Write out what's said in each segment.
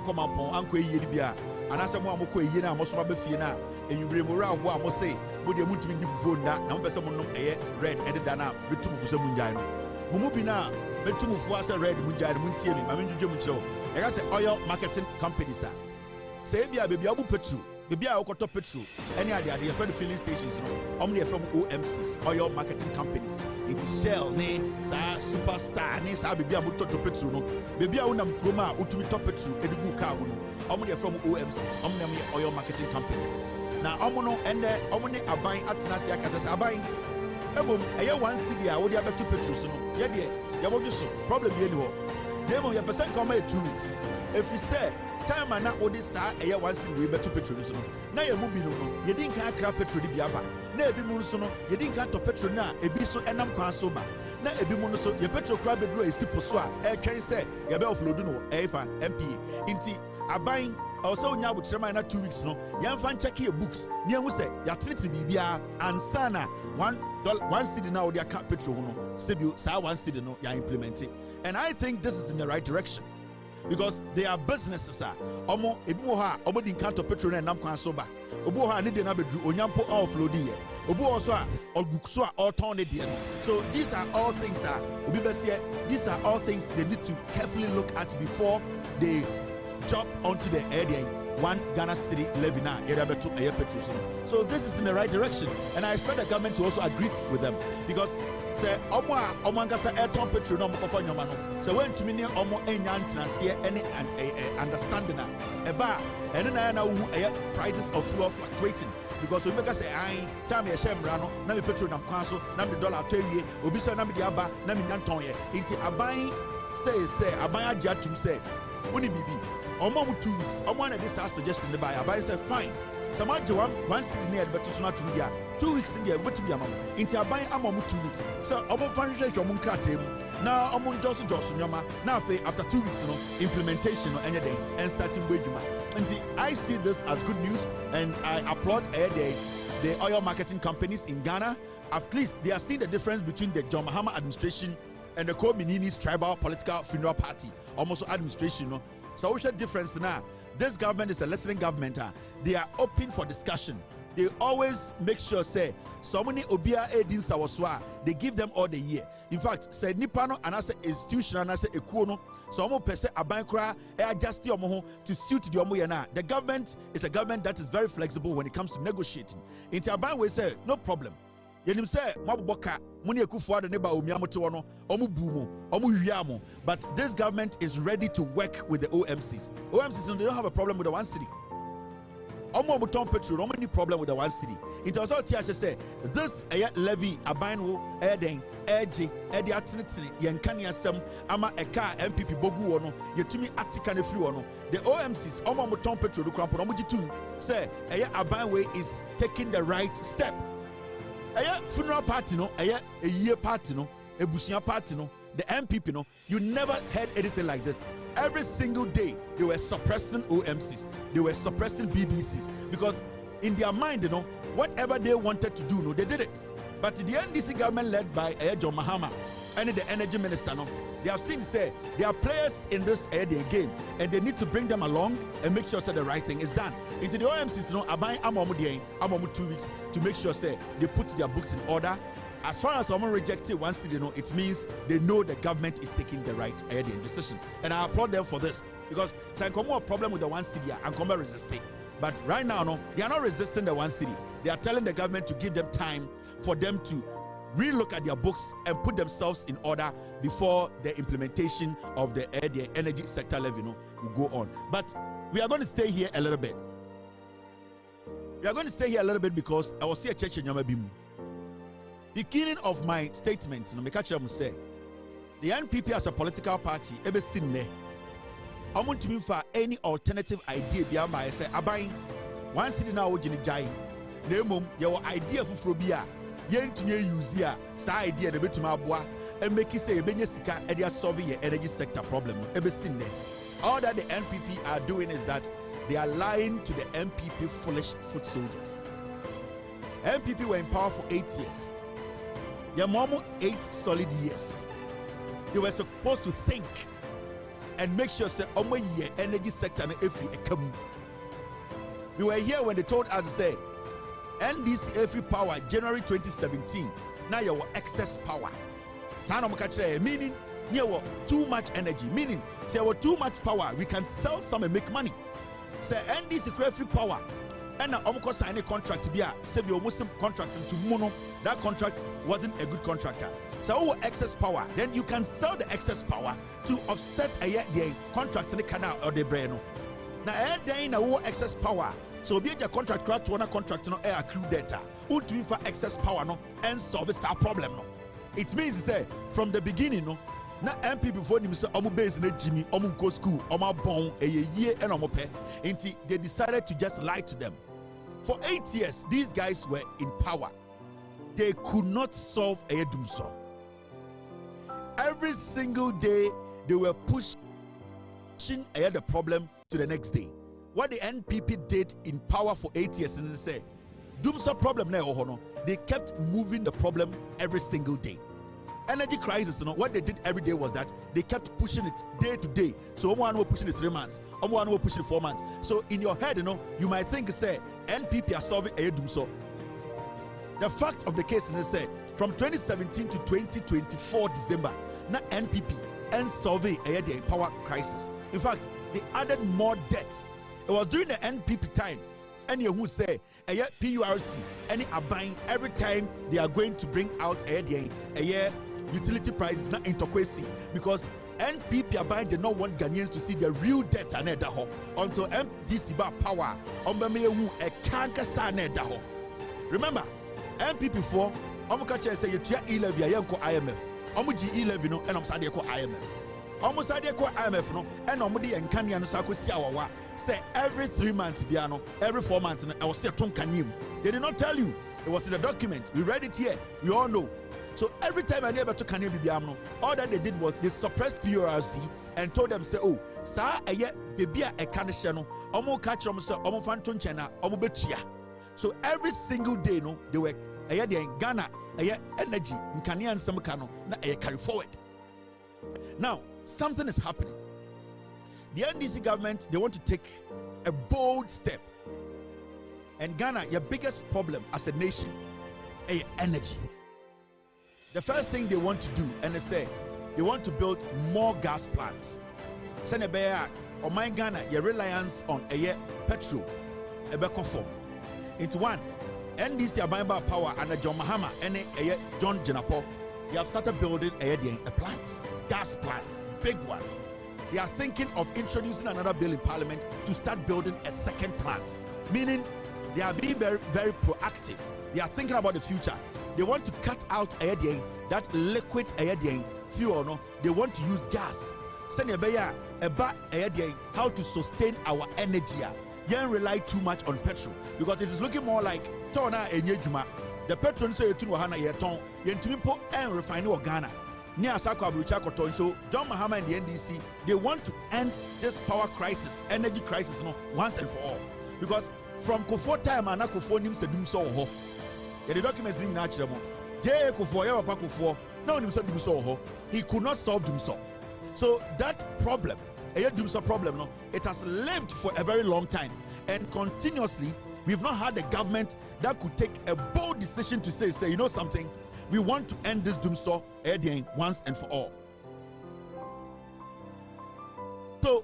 come upon Uncle Yibia, and as a Mamma Yena, Mosma Befina, and you bring around what I must say, would you move to the phone that number someone red headed than up, the two for some Munjano. Mumupina, the two for us a red Munjano Muntiemi, I mean, Jumucho. I say oil marketing companies. Say, baby, Abu Petru. Baby, I got petrol. Any idea? They are from the filling stations. Only from OMCs, oil marketing companies. It is Shell, ne, sa Superstar, ne, sa baby, I got petrol. No, baby, I want Chroma, Utumi top petrol, Edugu Carbon. Only from OMCs, only oil marketing companies. Now, Omono and the Omni are buying at Nasia Katas are buying. A year 1 city, I would have 2 petrols. Yeah, dear, Yaboguso, problem anywhere. Demo, your percent come 2 weeks. If you say, time and not all this, a year 1 city, we better petrols. Now you're moving on. You didn't have crap petrol, the Biaba. Now, be Musono, you didn't have to petrol now, a biso and I'm consoba. Now, a bimonoso, your petrol crab drew a siposwa, a can say, your bell floduno, AFA, MP, Inti, are buying. Also, now with Sherman 2 weeks, no, young fan check your books. Near Muse, your Trinity Bibia, and Sana, $1 city now, their cat petrol, no, Sibu, Sa 1 city, no, you're implementing. And I think this is in the right direction because they are businesses. Omo, Ebuha, Obo din canto petrol and Namkwan soba. Obuha need an abedru, Onyampo offloading. Obu also, or Guksua, or Tornadian. So these are all things, these are all things they need to carefully look at before they jump onto the area. 1 Ghana city levy now, so this is in the right direction, and I expect the government to also agree with them because say Omangasa airton petrol no moko for nyoma no so when to me omo enya ntenase any understanding eba ene na wu prices of fuel fluctuating because we make say ai time ye share mra no na me petrol na kwan so na me dollar to awie obi so na me di aba na me nyanton ye nti aban say aban agya tum say oni bibi omo 2 weeks omo na this suggestion the buy aban say fine some add one city near better sooner to media 2 weeks in there but to be a mama into a buy among 2 weeks so omo financial from Munkratem now omo just nyoma now after 2 weeks no implementation no anything and starting wejuma and I see this as good news and I applaud the oil marketing companies in Ghana. At least they are seeing the difference between the John Mahama administration and the Kominini's tribal political funeral party almost administration no. So what's the difference now? This government is a listening government. They are open for discussion. They always make sure say so many obia edin sawaswa. They give them all the year. In fact, say nipano and as institution and as ekuono. So omo pese abankra adjust to suit the omo yana. The government is a government that is very flexible when it comes to negotiating. Into aban we say no problem. Yenim say mabuboka muni ekufuado neba omiamote wono omu bumo omu wiamo, but this government is ready to work with the OMCs. OMCs they don't have a problem with the 1 city. Omo muton petrol omo any problem with the 1 city. It also say this levy abanwo eden eji edi atinitini yenkani asem ama eka MPP bogu wono yetumi atika ne free wono. The OMCs omo muton petrol krampo omo jitum say abanwe is taking the right step. Funeral party no, a year party no, a bushia party no, the MPP no, you never heard anything like this. Every single day they were suppressing OMCs, they were suppressing BDCs because in their mind, you know, whatever they wanted to do, no, they did it. But the NDC government led by John Mahama and the energy minister, no, they have seen say there are players in this game and they need to bring them along and make sure that the right thing is done. Into the OMCs, no, I'm 2 weeks to make sure say they put their books in order. As far as someone rejected 1 city, no, it means they know the government is taking the right decision. And I applaud them for this because some a problem with the 1 city and come resisting. But right now, no, they are not resisting the 1 city. They are telling the government to give them time for them to relook at their books and put themselves in order before the implementation of the energy sector levy will go on. But we are going to stay here a little bit. We are going to stay here a little bit because I will see a church in Yamabimu. Beginning of my statement, say the NPP as a political party, ever seen there. I want to mean for any alternative idea beyond my say, Abain, 1 city now, Jenny Jai, Nemum, your idea for Frobia. Yen to use here, sa idea the bit to my bois, and make it say Benyasika and solving your energy sector problem. Ever seen there. All that the NPP are doing is that they are lying to the NPP foolish foot soldiers. NPP were in power for 8 years. Your mom 8 solid years. They were supposed to think and make sure say omo ye energy sector na every ekam. We were here when they told us say NDC every power January 2017. Now you have excess power. Meaning you have too much energy. Meaning say you have too much power, we can sell some and make money. Say NDC every power. And now I'm sign a contract be say we almost contracting to mono. That contract wasn't a good contractor. So excess power, then you can sell the excess power to offset the contract in the canal or the brain. Now then excess power. So be a contract to one contract no air accrue data. Would we for excess power no and solve our problem no. It means say from the beginning no. Na MP before them say omu base na Jimmy, omu go school, omu bon a year and omu pay. Until they decided to just lie to them. For 8 years, these guys were in power. They could not solve a dumso. Every single day they were pushing the problem to the next day. What the NPP did in power for 8 years, and they say, dumso problem na hono. They kept moving the problem every single day. Energy crisis, you know, what they did every day was that they kept pushing it day to day. So one will push it 3 months, one will push it 4 months. So in your head, you know, you might think, say, NPP are solving a dumso. The fact of the case is, say, from 2017 to 2024 December, na NPP and solving a power crisis. In fact, they added more debts. It was during the NPP time, and you would say, a PURC, any are buying every time they are going to bring out a year utility prices not into question because NPP are buying, they don't want Ghanaians to see the real debt and until MDC bar power a canker. Remember, NPP 4, Omukacha say you tia 11 ya ko IMF. Omuji 11 no and omsade ko IMF. Omusade ko IMF no and omudi enkania no sako sia wawa. Say every 3 months biano, every 4 months I was say tonkanim. They did not tell you. It was in the document. We read it here. We all know. So every time I never took Kanim Bibiamno, all that they did was they suppressed PURC and told them, say, oh, sa aye bebia e kanishano, omo catch say omo fanton chena, omo betia. So every single day, no, they were aye in Ghana, aye energy, in Kanian Samakano, na aye carry forward. Now, something is happening. The NDC government, they want to take a bold step. And Ghana, your biggest problem as a nation, energy. The first thing they want to do, and they say, they want to build more gas plants. Senebea, or my Ghana, your reliance on petrol, form. Into one, NDC Abamba Power and John Mahama and John Jenapo, they have started building a plant, gas plant, big one. They are thinking of introducing another bill in Parliament to start building a second plant, meaning they are being very, very proactive. They are thinking about the future. They want to cut out that liquid fuel. No, they want to use gas. How to sustain our energy. You don't rely too much on petrol because it is looking more like tona enyejuma. The petrol say you wahana yeton yentimipo and refine Ghana. So John Mahama and the NDC, they want to end this power crisis, energy crisis, no, once and for all. Because from Kufo time and Kufo nim se dum so ho. The documents in natural. J Kufo ya papa Kufo, no nim se dum so ho. He could not solve dum so. So that problem, a dum so problem, no, it has lived for a very long time, and continuously we've not had a government that could take a bold decision to say, you know something, we want to end this doom so once and for all. So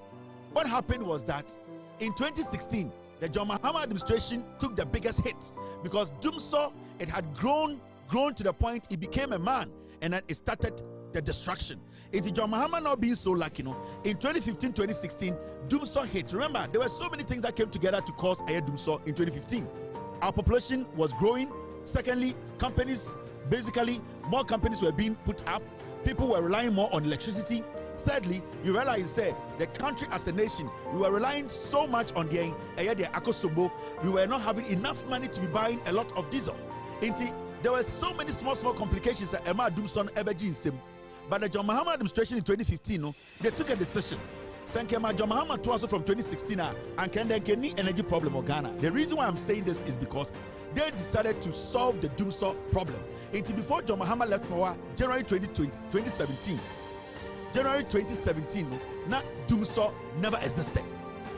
what happened was that in 2016, the John Mahama administration took the biggest hit because Dumso, it had grown to the point it became a man, and then it started the destruction. If the John Mahama not being so lucky, in 2015, 2016, Dumso hit. Remember, there were so many things that came together to cause a Dumso in 2015. Our population was growing. Secondly, companies, basically, more companies were being put up. People were relying more on electricity. Thirdly, you realize, the country as a nation, we were relying so much on the Akosobo, we were not having enough money to be buying a lot of diesel. There were so many small complications that Emma Dumson Eberjin Sim. But the John Mahama administration in 2015, they took a decision. Sankema John Mahama to us from 2016 and can then any energy problem of Ghana. The reason why I'm saying this is because they decided to solve the Dumso problem. Until before John Mahama left power, January 2017, na dumso never existed.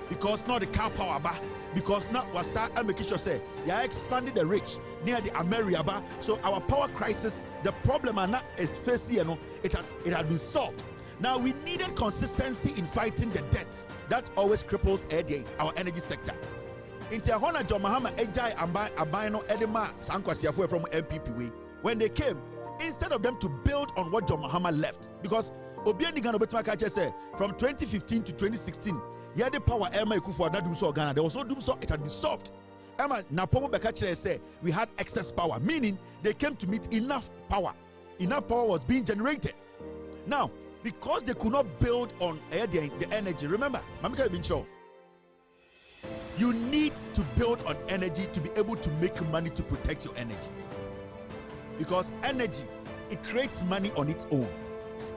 Because now the car power ba, because now wasa and making sure say you are expanding the reach near the America ba. So our power crisis, the problem are not is facing, you know, it had been solved. Now we needed consistency in fighting the debt that always cripples our energy sector. Intihona John Mahama Ejai Abino Edema Sankwasiafo from MPP when they came, instead of them to build on what John Mahama left, because Obiani Ghana Betmakache said from 2015 to 2016, yeah, the power Emma Ekufu na Dumso Ghana. There was no Dumso, it had been solved. Emma Napomo Bekache said we had excess power, meaning they came to meet enough power. Enough power was being generated. Now, because they could not build on the energy, remember, Mamika Bincho, you need to build on energy to be able to make money to protect your energy. Because energy, it creates money on its own.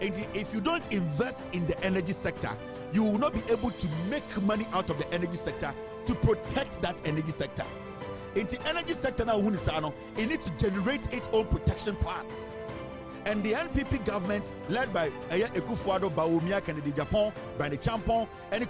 And if you don't invest in the energy sector, you will not be able to make money out of the energy sector to protect that energy sector. In the energy sector now, it needs to generate its own protection plan. And the NPP government, led by Ekufuado, Bawumia, Kennedy Japan, Brandy Champon, and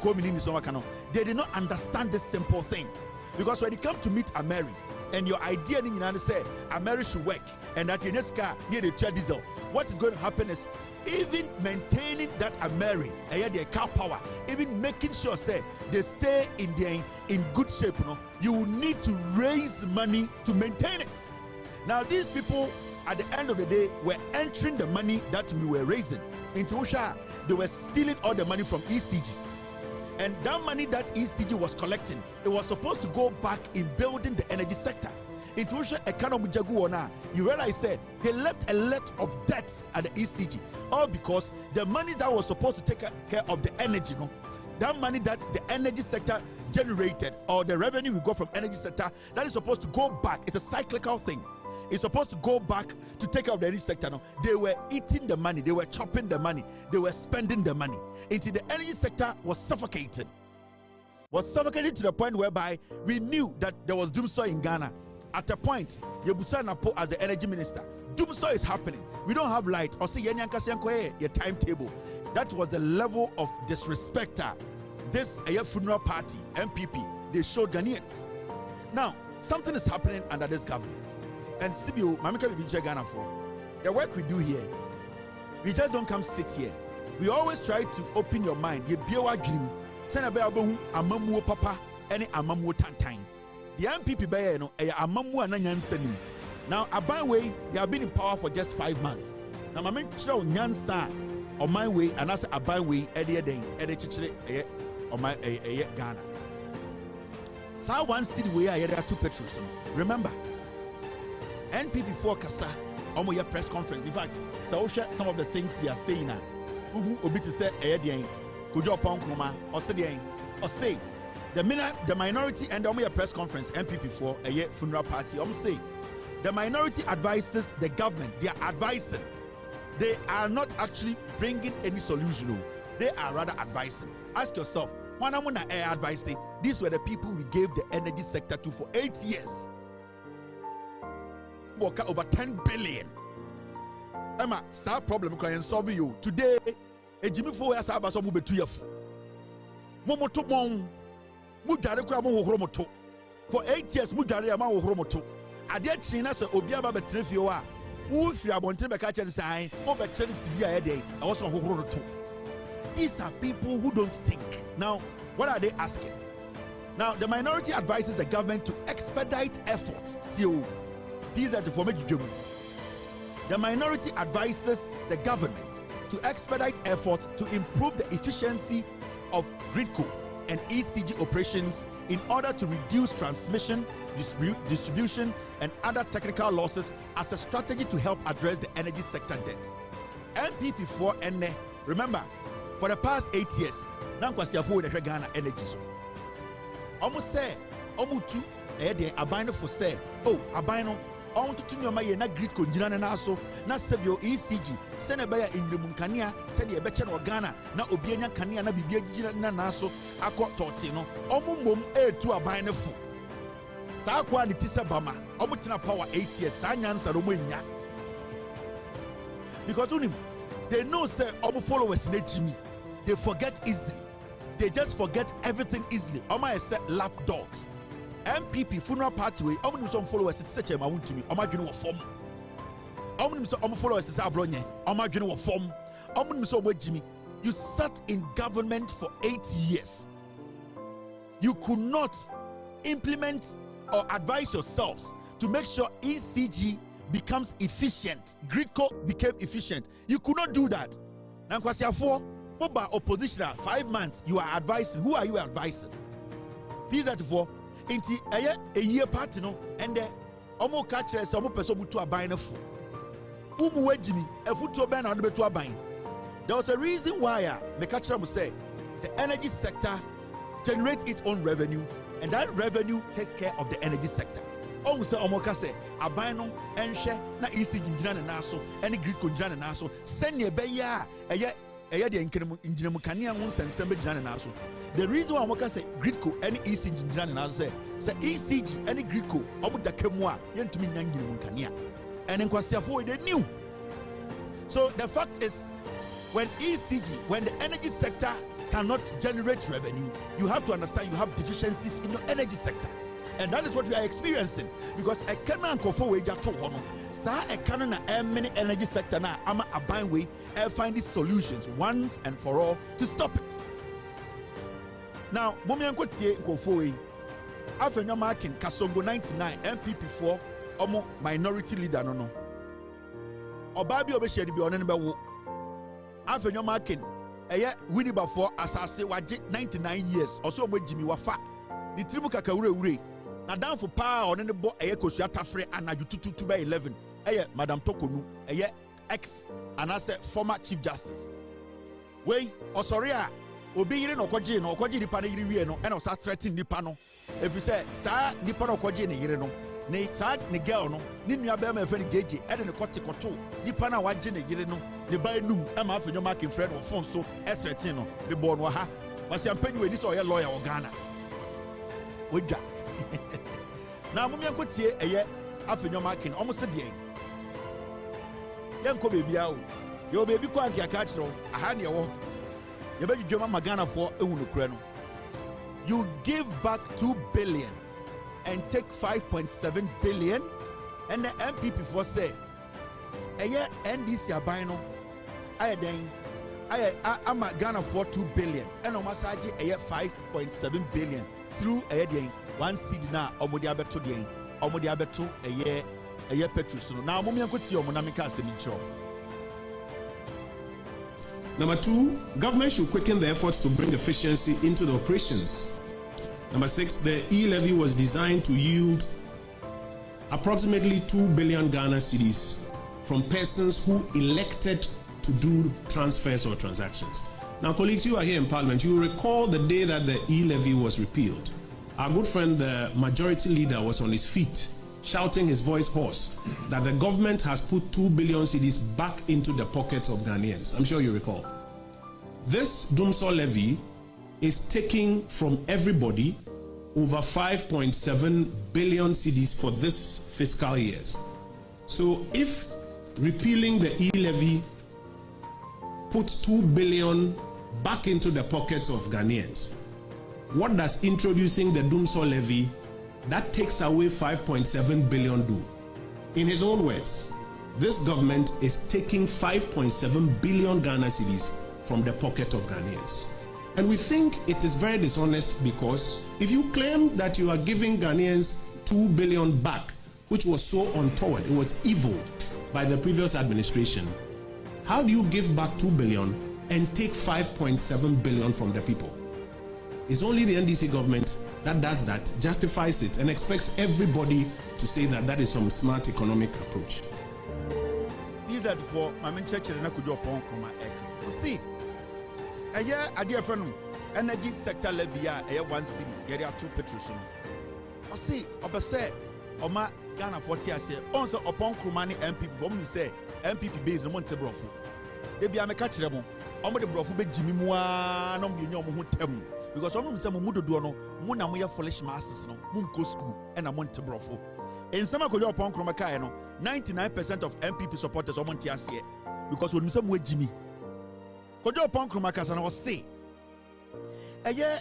they did not understand this simple thing. Because when it comes to meet Ameri, and your idea in say Ameri should work, and that in this car near the diesel, what is going to happen is even maintaining that Ameri, their car power, even making sure say they stay in good shape, you will need to raise money to maintain it. Now these people, at the end of the day, were entering the money that we were raising into Usha. They were stealing all the money from ECG. And that money that ECG was collecting, it was supposed to go back in building the energy sector. Into Usha economy jaguana, you realize that they left a lot of debts at the ECG. All because the money that was supposed to take care of the energy, that money that the energy sector generated, or the revenue we got from energy sector, that is supposed to go back. It's a cyclical thing. It's supposed to go back to take care of the energy sector. No, they were eating the money, they were chopping the money, they were spending the money. Until the energy sector was suffocating. Was suffocating to the point whereby we knew that there was doomsday in Ghana. At a point, Yebusa Napo as the energy minister, doomsday is happening. We don't have light. Or say your timetable. That was the level of disrespect. This funeral party, MPP, they showed Ghanaians. Now, something is happening under this government. And CBO, Mamika Bibiche Ghana for the work we do here, we just don't come sit here. We always try to open your mind. You be our dream. Send a baby amamu papa any amamu tantain. The MPP baye no amamu ananyansani. Now way they have been in power for just 5 months. Now my men show nyansa on my way and as a way edi chichire on my Ghana. So one city where there are 2 petrols. Remember. NPP for Kasa, your press conference. In fact, so share some of the things they are saying now. Obi to say, could you or say, the minority and your press conference, NPP for a funeral party. Say, the minority advises the government, they are advising. They are not actually bringing any solution. They are rather advising. Ask yourself, when I'm on air advising, these were the people we gave the energy sector to for 8 years. Work over 10 billion. Emma, sir, problem can solve you today. A Jimmy for us about some be 2 years. Momoto bon, Mudare Kramo Romoto. For 8 years, Mudare Amao Romoto. I did China so Obiaba Betrefioa. Who if you are wanting to catch and sign, over Chelsea a day, also Romoto. These are people who don't think. Now, what are they asking? Now, the minority advises the government to expedite efforts. The minority advises the government to expedite efforts to improve the efficiency of GRIDCO and ECG operations in order to reduce transmission, distribution, and other technical losses as a strategy to help address the energy sector debt. MPP4 and remember, for the past 8 years, Nankwasiafo de Ghana energy so. Almost say, almost two, abino for say, oh, abino. On to Tunyama na GRIDCO njina na so na sebio ECG senebaya indrimu kania said ye beche no Ghana na obienya kania na bibia njina na so akọ toti no omumom etu aban ne fu sa akwa ne tise bama omutena power 8 years sa nyansa ro monya because unim they know say omu followers na Jimmy They forget easily. They just forget everything easily. Oma is set lap dogs. MPP funeral pathway. Omo nim some followers it such a ma wuntumi. Oma dwene wo form. Omo nim some followers say abronye. Oma dwene wo form. Omo nim some Jimmy. You sat in government for 8 years. You could not implement or advise yourselves to make sure ECG becomes efficient. Gridco became efficient. You could not do that. Now, Kwasiafo, Oba opposition 5 months, you are advising. Who are you advising? Peace at for inti a year party no and the omo catchers omo person butu aban na fu. Umu wejimi efutu ben na betu aban. There was a reason why me catcher must say the energy sector generates its own revenue, and that revenue takes care of the energy sector. Almost say omo ka say aban no enhwe na ECG njina na so any grid ko njina na so send ye be ya eye de njina mu kanea ho nsensem be njina na so. The reason why omo ka say grid ko any ECG njina na so say ECG any grid ko omo daka mu a yentumi nya njina mu kanea and nkwasiafo they knew. So the fact is, when the energy sector cannot generate revenue, you have to understand you have deficiencies in your energy sector. And that is what we are experiencing. Because I cannot go for wage at all. Sa I cannot many energy sector now. I'm a buying way and find these solutions once and for all to stop it. Now, Momi Uncle Tie go for way. After your marking Kasongo 99 MPP4 omo minority leader no. Obabi obeshedi bi onene be wo. After your marking Winnie before asase waje 99 years or so Jimmy wafa the trimu kakawure ure na down for power on the bo kosua tafre anaju 22 by 11 Madam Tokonu ex and I said former chief justice wey osori a obi yire no kwaje nipa na yire wie no and osa threaten nipa no if you say sa nipa no kwaje ne yire no ne sa ne girl no ni nua be ma fe ne jeje e de ne koto nipa na waje ne yire no ne ba enum e ma afenyo marking friend wo phone so threaten no the boy no ha wasi ampanyi we ni so ye lawyer wo Ghana wodwa na mo mienko tie afenyo marking almost de yenko bebi a o ye bebi ko anki aka kire aha ne wo ye be dwodwoma magana fo ehunu kure no. You give back 2 billion and take 5.7 billion, and the MPP for say NDC abino I'm a Ghana for 2 billion and Omasaji 5.7 billion through one city now Omodiabeto Omodiabeto a year petrus. Now Momiakuti Monamika Semicho. Number 2, government should quicken the efforts to bring efficiency into the operations. Number 6, the e-levy was designed to yield approximately 2 billion Ghana cedis from persons who elected to do transfers or transactions. Now, colleagues, you are here in Parliament. You recall the day that the e-levy was repealed. Our good friend, the majority leader, was on his feet, shouting his voice hoarse that the government has put 2 billion cedis back into the pockets of Ghanaians. I'm sure you recall. This DAASEBRE levy is taking from everybody over 5.7 billion cedis for this fiscal year. So if repealing the e-levy puts 2 billion back into the pockets of Ghanaians, what does introducing the DAASEBRE levy that takes away 5.7 billion do? In his own words, this government is taking 5.7 billion Ghana cedis from the pocket of Ghanaians. And we think it is very dishonest because if you claim that you are giving Ghanaians 2 billion back, which was so untoward, it was evil by the previous administration, how do you give back 2 billion and take 5.7 billion from the people? It's only the NDC government that does that, justifies it, and expects everybody to say that that is some smart economic approach. These are for my church and I could do upon Kroma Ek. See, a year, a dear friend, energy sector levy, a 1 city, get out 2 petrus. I see, Oba say, Oma Ghana 40 years, also upon Kromani MPP, woman say, MPP based on Montebrofu. They be a catchable, Omo the Brofu be Jimmy Moa, no be your Montem. Because some say Mudo Duono, Munamuya foolish masses, no, Munko school, and a Montebrofu. In some of your upon Kojo Pon Kruma Kasana was say, a year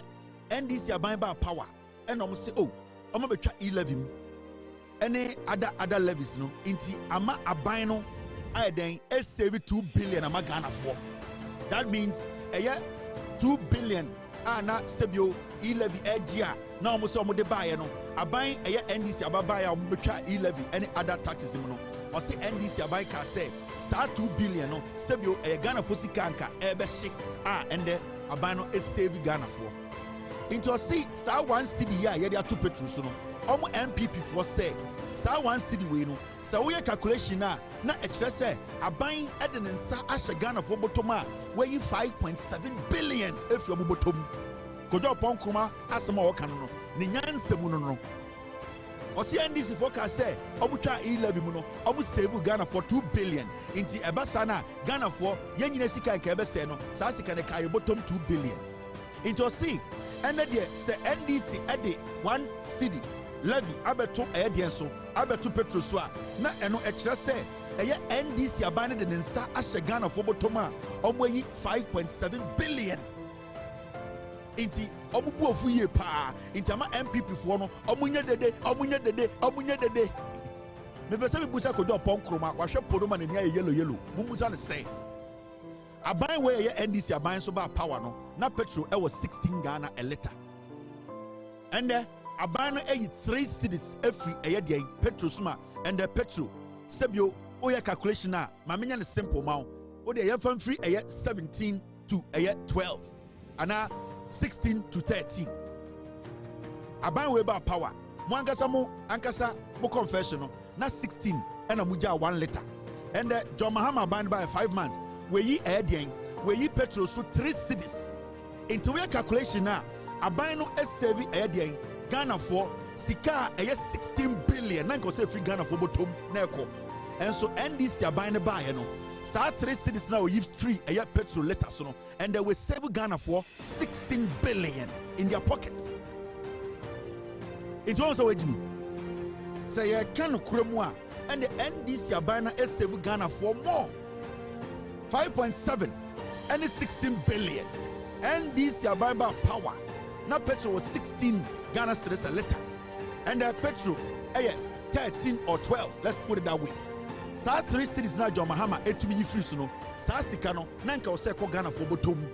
NDC aban ba power, and almost say, oh, I'm going to e-levy. Any other levies, no, inti ama abino, I then save 2 billion ama Ghana for. That means a year 2 billion, na sebio e-levy edgia, now almost some of the buyer, no, a buying a year NDC ababaya, e-levy, any other taxes, no, or say NDC abai say. Sa 2 billion no sebio e Ghana for sikanka ebe she and the abano e save Ghana for into see sa 1 city ya ye dey to petrol so no omo MPP for say sa 1 city we no sa we calculation na e kire say aban e de nsa ahye Ghana for bottom a we 5.7 billion if you bottom kojo pon kuma asema wo kan no ne nyansemu no Osi NDC forecast say obutwa e-levy mu no obu save Ghana for 2 billion inti ebasa na Ghana for yenyina sika nka ebese no sa sika ne kai bottom 2 billion inti osi ene de say NDC ede 1 cedi levy abeto ede so abeto petrol so a na eno e kire say eye NDC abane de nsa ahye Ghana for bottom a omoyi 5.7 billion inti omubu ofu ye pa inti ama MPP for no omunye dede me be se bi busa kodo pon kroma wa hwe podoma na nia yellow mumusa ne say aban we ye NDC aban so ba power no na petrol e was 16 Ghana a liter and aban no e 3 cedis every eye dey petrol suma and the petrol sebio o ye calculation na ma menya ne simple ma o dey ye fan free eye 17 to eye 12 ana 16 to 13. Aban we ba power. Mo ankasa mo confession na 16 and amuja 1 liter. And John Mahama banned by 5 months. We yi airden, we yi petrol so 3 cedis. Into we calculation na aban no save airden Ghana for sika 16 billion. Nanko say free Ghana for bottom na eko. And so NDC aban ba no. Sa 3 cities now give 3 petrol letters no, and they will save Ghana for 16 billion in their pockets. It also with me. Say you can kremwa and the NDC abana is save Ghana for more 5.7 and it's 16 billion. NDC abana power. Now petrol was 16 Ghana cedis a liter, and the petrol 13 or 12. Let's put it that way. Sa 3 cities na John Mahama etumi free so no sa sika no na nka o se ko Ghana for bottom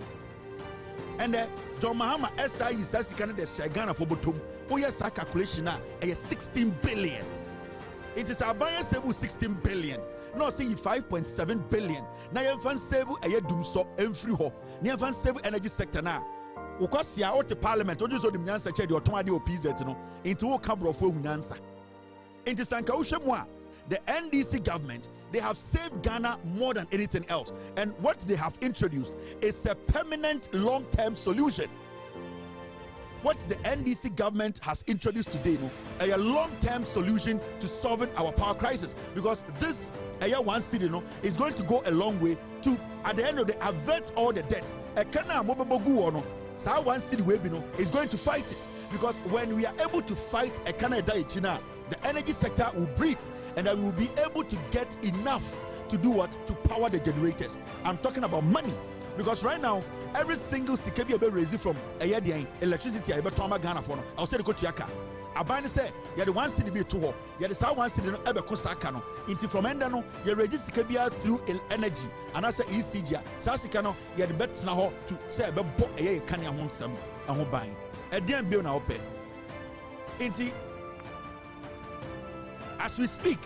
and John Mahama SI sa sika no de share Ghana for bottom o yes sa calculation na 16 billion. It is about save 16 billion no say 5.7 billion na ye fan save dum so emfiri ho na ye fan save energy sector na ukwasi a the parliament o just so dem nyansa che de oton ade opz no into wo kabrofo hunyansa into sanka wo hwemu a the NDC government, they have saved Ghana more than anything else. And what they have introduced is a permanent long-term solution. What the NDC government has introduced today, a long-term solution to solving our power crisis. Because this 1 city is going to go a long way to, at the end of the day, avert all the debt. A Kana Mobogu so 1 city is going to fight it. Because when we are able to fight a Canada China, the energy sector will breathe. And that we will be able to get enough to do what? To power the generators. I'm talking about money. Because right now, every single sikebi be raised from electricity, Ghana for no. I'll say the coach yaka. Abani say, you're the 1 city be to you're the south 1 city no ebe kosakano. Into from endano, you're raised sikebi through energy. And I say ECG, Sasikano, you're the best now to say about a kanya honsam and home buying. A damn bill now pay. Into as we speak,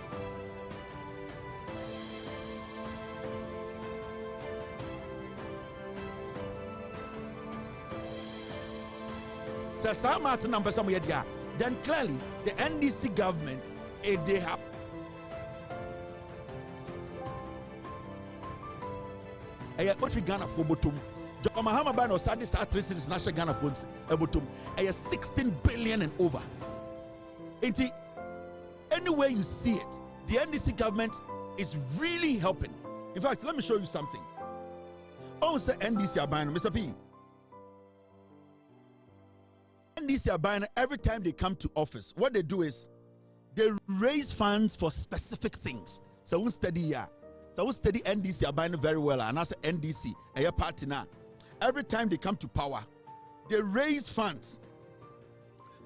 then clearly the NDC government, if they have Ghana for bottom, Mahama ban or Sadi South 3 cities national Ghana funds a bottom, 16 billion and over. Anywhere you see it, the NDC government is really helping. In fact, let me show you something. Oh, the NDC are buying, Mr. P. NDC are buying every time they come to office. What they do is they raise funds for specific things. So we study here So we study NDC abide very well, and as NDC, a party now. Every time they come to power, they raise funds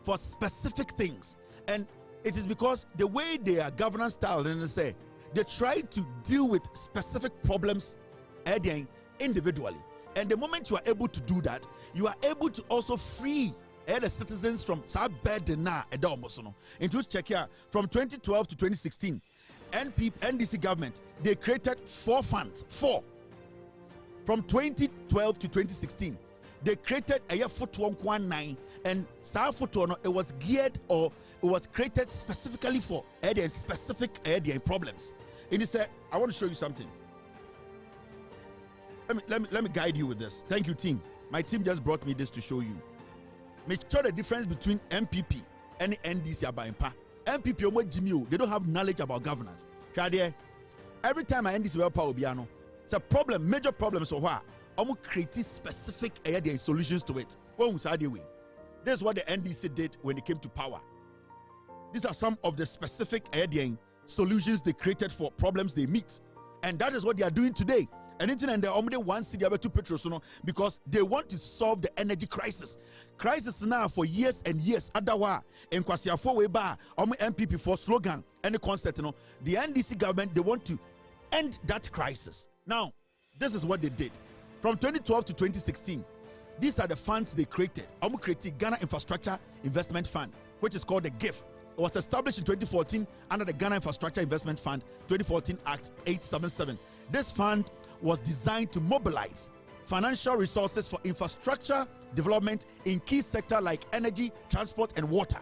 for specific things, and it is because the way their governance style, and they try to deal with specific problems individually. And the moment you are able to do that, you are able to also free the citizens from into check here from 2012 to 2016. NDC government, they created 4 funds. 4. From 2012 to 2016, they created a foot 119, and it was geared, or it was created specifically for specific problems. And he said, I want to show you something. Let me guide you with this. Thank you, team. My team just brought me this to show you. Make sure the difference between MPP and NDC Abayimpa. MPP, they don't have knowledge about governance. Every time I NDC will be it's a problem, major problems. So why? Create specific solutions to it. This is what the NDC did when they came to power. These are some of the specific solutions they created for problems they meet, and that is what they are doing today. And they're only one city to petrol, because they want to solve the energy crisis. Crisis now for years and years. Adawa and Kwasiafo Weba, MPP for slogan and the concept. The NDC government, they want to end that crisis. Now, this is what they did. From 2012 to 2016, these are the funds they created. Created Ghana Infrastructure Investment Fund, which is called the GIF. It was established in 2014 under the Ghana Infrastructure Investment Fund 2014 Act 877. This fund was designed to mobilize financial resources for infrastructure development in key sectors like energy, transport, and water.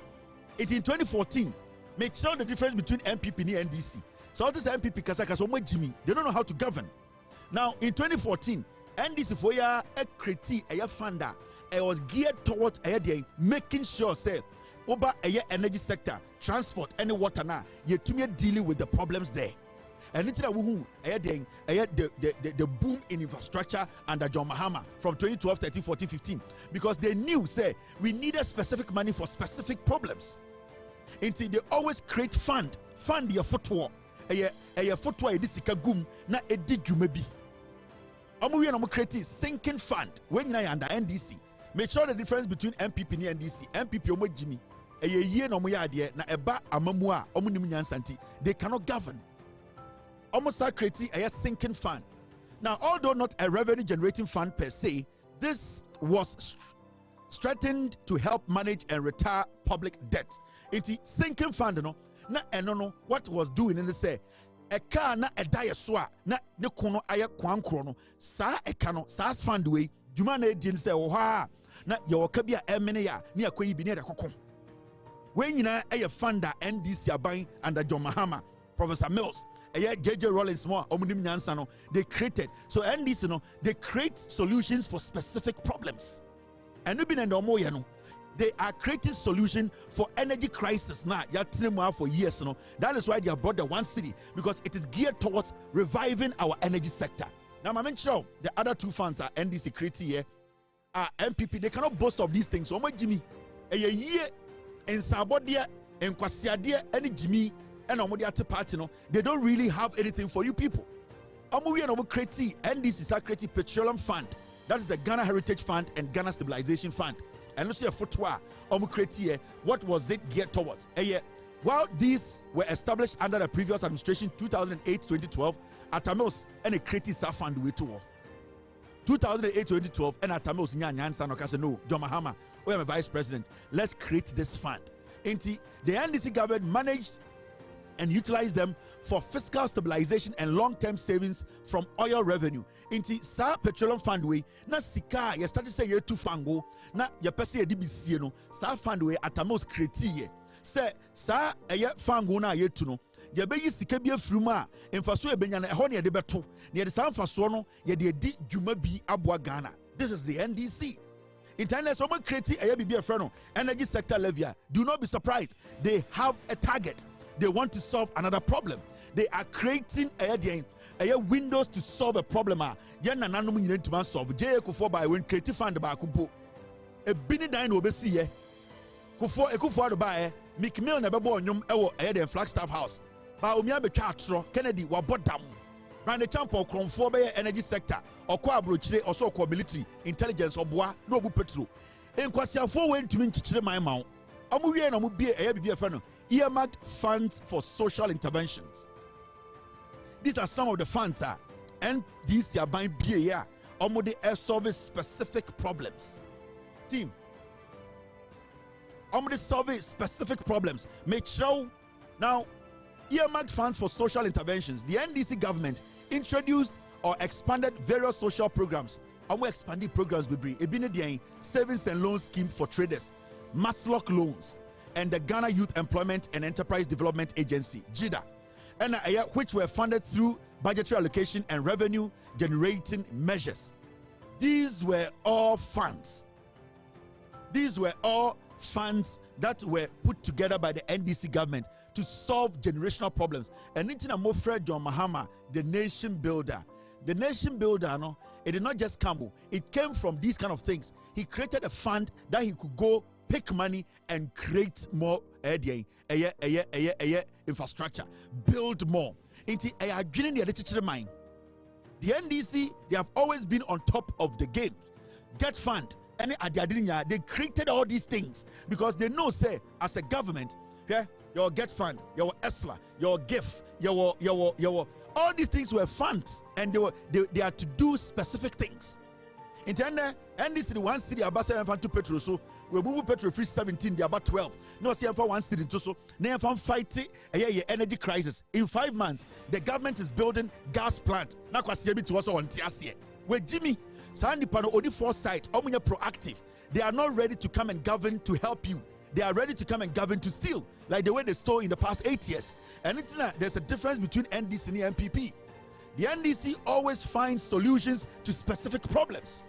In 2014, make sure the difference between MPP and NDC. So all this MPP Jimmy, they don't know how to govern. Now in 2014, NDC for a created a fund that was geared towards making sure say over a energy sector, transport, and water now you dealing with the problems there. And it's the boom in infrastructure under John Mahama from 2012, 13, 14, 15, because they knew say we needed specific money for specific problems. Until they always create fund your footwear, a footwear this gum na edi jumebi. Create sinking fund when you under NDC. Make sure the difference between MPP and NDC. MPP Jimmy, a year no na eba amamua nyansanti. They cannot govern. Almost creating a sinking fund. Now, although not a revenue generating fund per se, this was strengthened to help manage and retire public debt. It's sinking fund, what was doing in the say a car na a dia swa na ne kono aya kwan krono sa e kano sa fund we djuma na edin say wo ha na ye woka bia emene ya ne akoyi bi ne da kokon we nyina eye funder NDC aban under John Mahama, Professor Mills, JJ Rollins more omunim nyansa no, they created. So NDC no, they create solutions for specific problems. And we been in the omo no, they are creating solution for energy crisis now. For years, that is why they have brought the one city, because it is geared towards reviving our energy sector. Now, I mentioned the other two funds are NDC creating here, MPP. They cannot boast of these things. So, Jimmy, a year in Sabodia and Kwasiadia, any Jimmy and Omodia party, they don't really have anything for you people. NDC is creating petroleum fund. That is the Ghana Heritage Fund and Ghana Stabilization Fund. And let's see a footwear, what was it geared towards? While these were established under the previous administration, 2008-2012, Atamos and a creative fund way to 2008-2012, and Atamos no, John Mahama, we are a vice president. Let's create this fund. The NDC government managed and utilize them for fiscal stabilization and long-term savings from oil revenue. Inti sa petroleum fund we na sika ya start say ye tu fango na ya pese ye DBC no sa fund we atamos create say sa eye fango na ye tu no ye be yi sika bi afiri mu a emfaso e benya na ehɔ ne ye de beto ne ye de sa mfaso no ye de di dwuma bi aboa Ghana. This is the NDC. Internet someone create eye bi a friend no energy sector levy. Do not be surprised. They have a target. They want to solve another problem. They are creating a windows to solve a problem. Yen na nanu nyine ntuma solve. Je Kufo by when creative fund ba kumpo. E bini dan no obesi ye. Kufo ado ba Mick Mill na bebo onyum ewo the Flagstaff House. Ba omi abetwa atro Kennedy wa bodam. Brand the champion for energy sector or ko abrochire or so ko military intelligence or boa no bu petro en kwasiafo we ntumi nchichire man ma omo wie na mo bie bibia fa no earmarked funds for social interventions. These are some of the funds and these are buying bie here omo de solve specific problems. Team omo de solve specific problems. Make sure now earmarked funds for social interventions. The NDC government introduced or expanded various social programs. And we expanded programs with the savings and loan scheme for traders, Maslock loans, and the Ghana Youth Employment and Enterprise Development Agency, JIDA, and which were funded through budgetary allocation and revenue generating measures. These were all funds. These were all funds that were put together by the NDC government to solve generational problems. And it's more Fred John Mahama, the nation builder. The nation builder, no, it did not just come, it came from these kind of things. He created a fund that he could go pick money and create more infrastructure, build more. The NDC, they have always been on top of the game. Get fund. And they created all these things because they know, say, as a government, yeah, your get fund, your ESLA, your GIF, your all these things were funds, and they are to do specific things. In the end, NDC the one city about 7 to petrol, so we move petrol free 17, they about 12. No, see for one city to so they have fighting a energy crisis. In 5 months, the government is building gas plant. Now, to us on Tiasie. Where Jimmy Sandy Pano Odi foresight, Omunya proactive. They are not ready to come and govern to help you. They are ready to come and govern to steal, like the way they stole in the past 8 years. And it's there's a difference between NDC and MPP. The NDC always finds solutions to specific problems.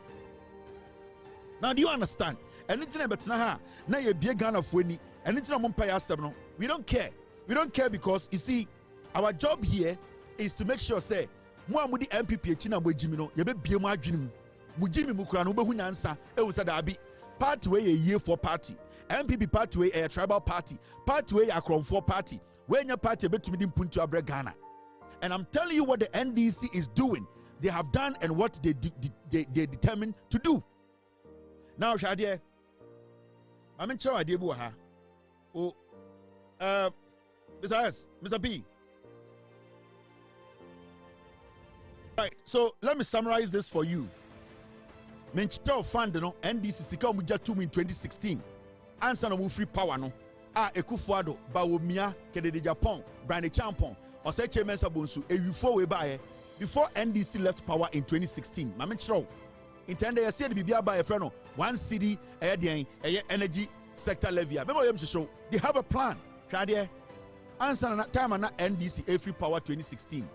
Now, do you understand? And it's now you be a gun of winning, and it's not Mumpaya. We don't care. We don't care because you see, our job here is to make sure, say, mo amudi MPP china mo jimino ye be biem adwenem mo jimi mu kura no be hunyansa e wo sada abi party we ye for party MPP party we a tribal party we a Akromfo party we nya party betumi di mpuntu abre Ghana. And I'm telling you what the NDC is doing, they have done and what they determined to do. Now Shadie I'm in charge adebu ha oh Mr. S, Mr. B. Right, so let me summarize this for you. Menchita fund no NDC sika omuja 2 in 2016. Answer no free power no. Ekufuado Bawumia Kennedy Japan, Brand Champon, OSEI Mensa BONSU, before we buy before NDC left power in 2016. Mamenchro. Intended I said Bibia by a friend 1 city energy sector levy. Remember them to show they have a plan. Answer na time na NDC free power 2016.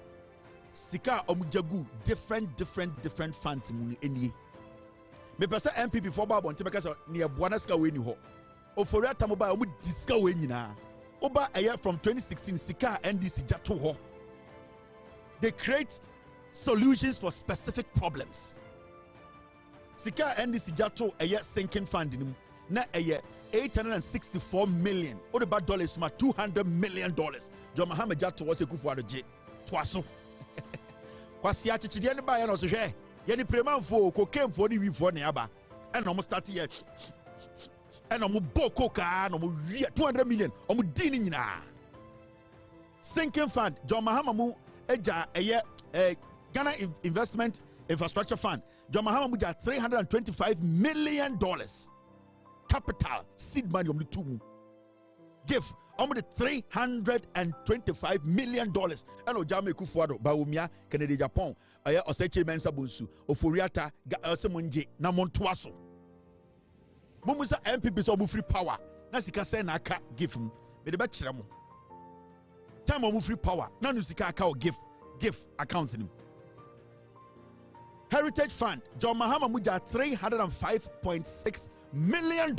Sika omujagu different funds muni eni. Me pesa MPP for Babo nti because near Buana Ska we ni ho. Ofori atamoba omu diska we nyina. Oba aya from 2016 Sika NDC jato ho. They create solutions for specific problems. Sika NDC jato aya sinking fund ni na aya 864 million. What about dollars ma $200 million. Jo Mahama jato was a kufu adoje. Twaso. Kwasi achichide ne ba ya no so hwe ye ni premanfo kokemfo ni wifo ne aba and almost start here and almost boko ka no mo 200 million almost di ni nyina sinking fund John Mahama mu eja Ghana Investment Infrastructure Fund John Mahama mu ja $325 million capital seed money on the two give almost $325 million. And Ojame Kufuado, Bawumia, Kennedy Japan, OSEI Mensa BONSU, Oforiata, Semunje, Namontuaso. Mumusa MPP so free power. Nasika say na ka give him. Be the bachiramu. Time of free power. Nanu sika ka give accounts in him. Heritage Fund, John Mahama Muja $305.6 million.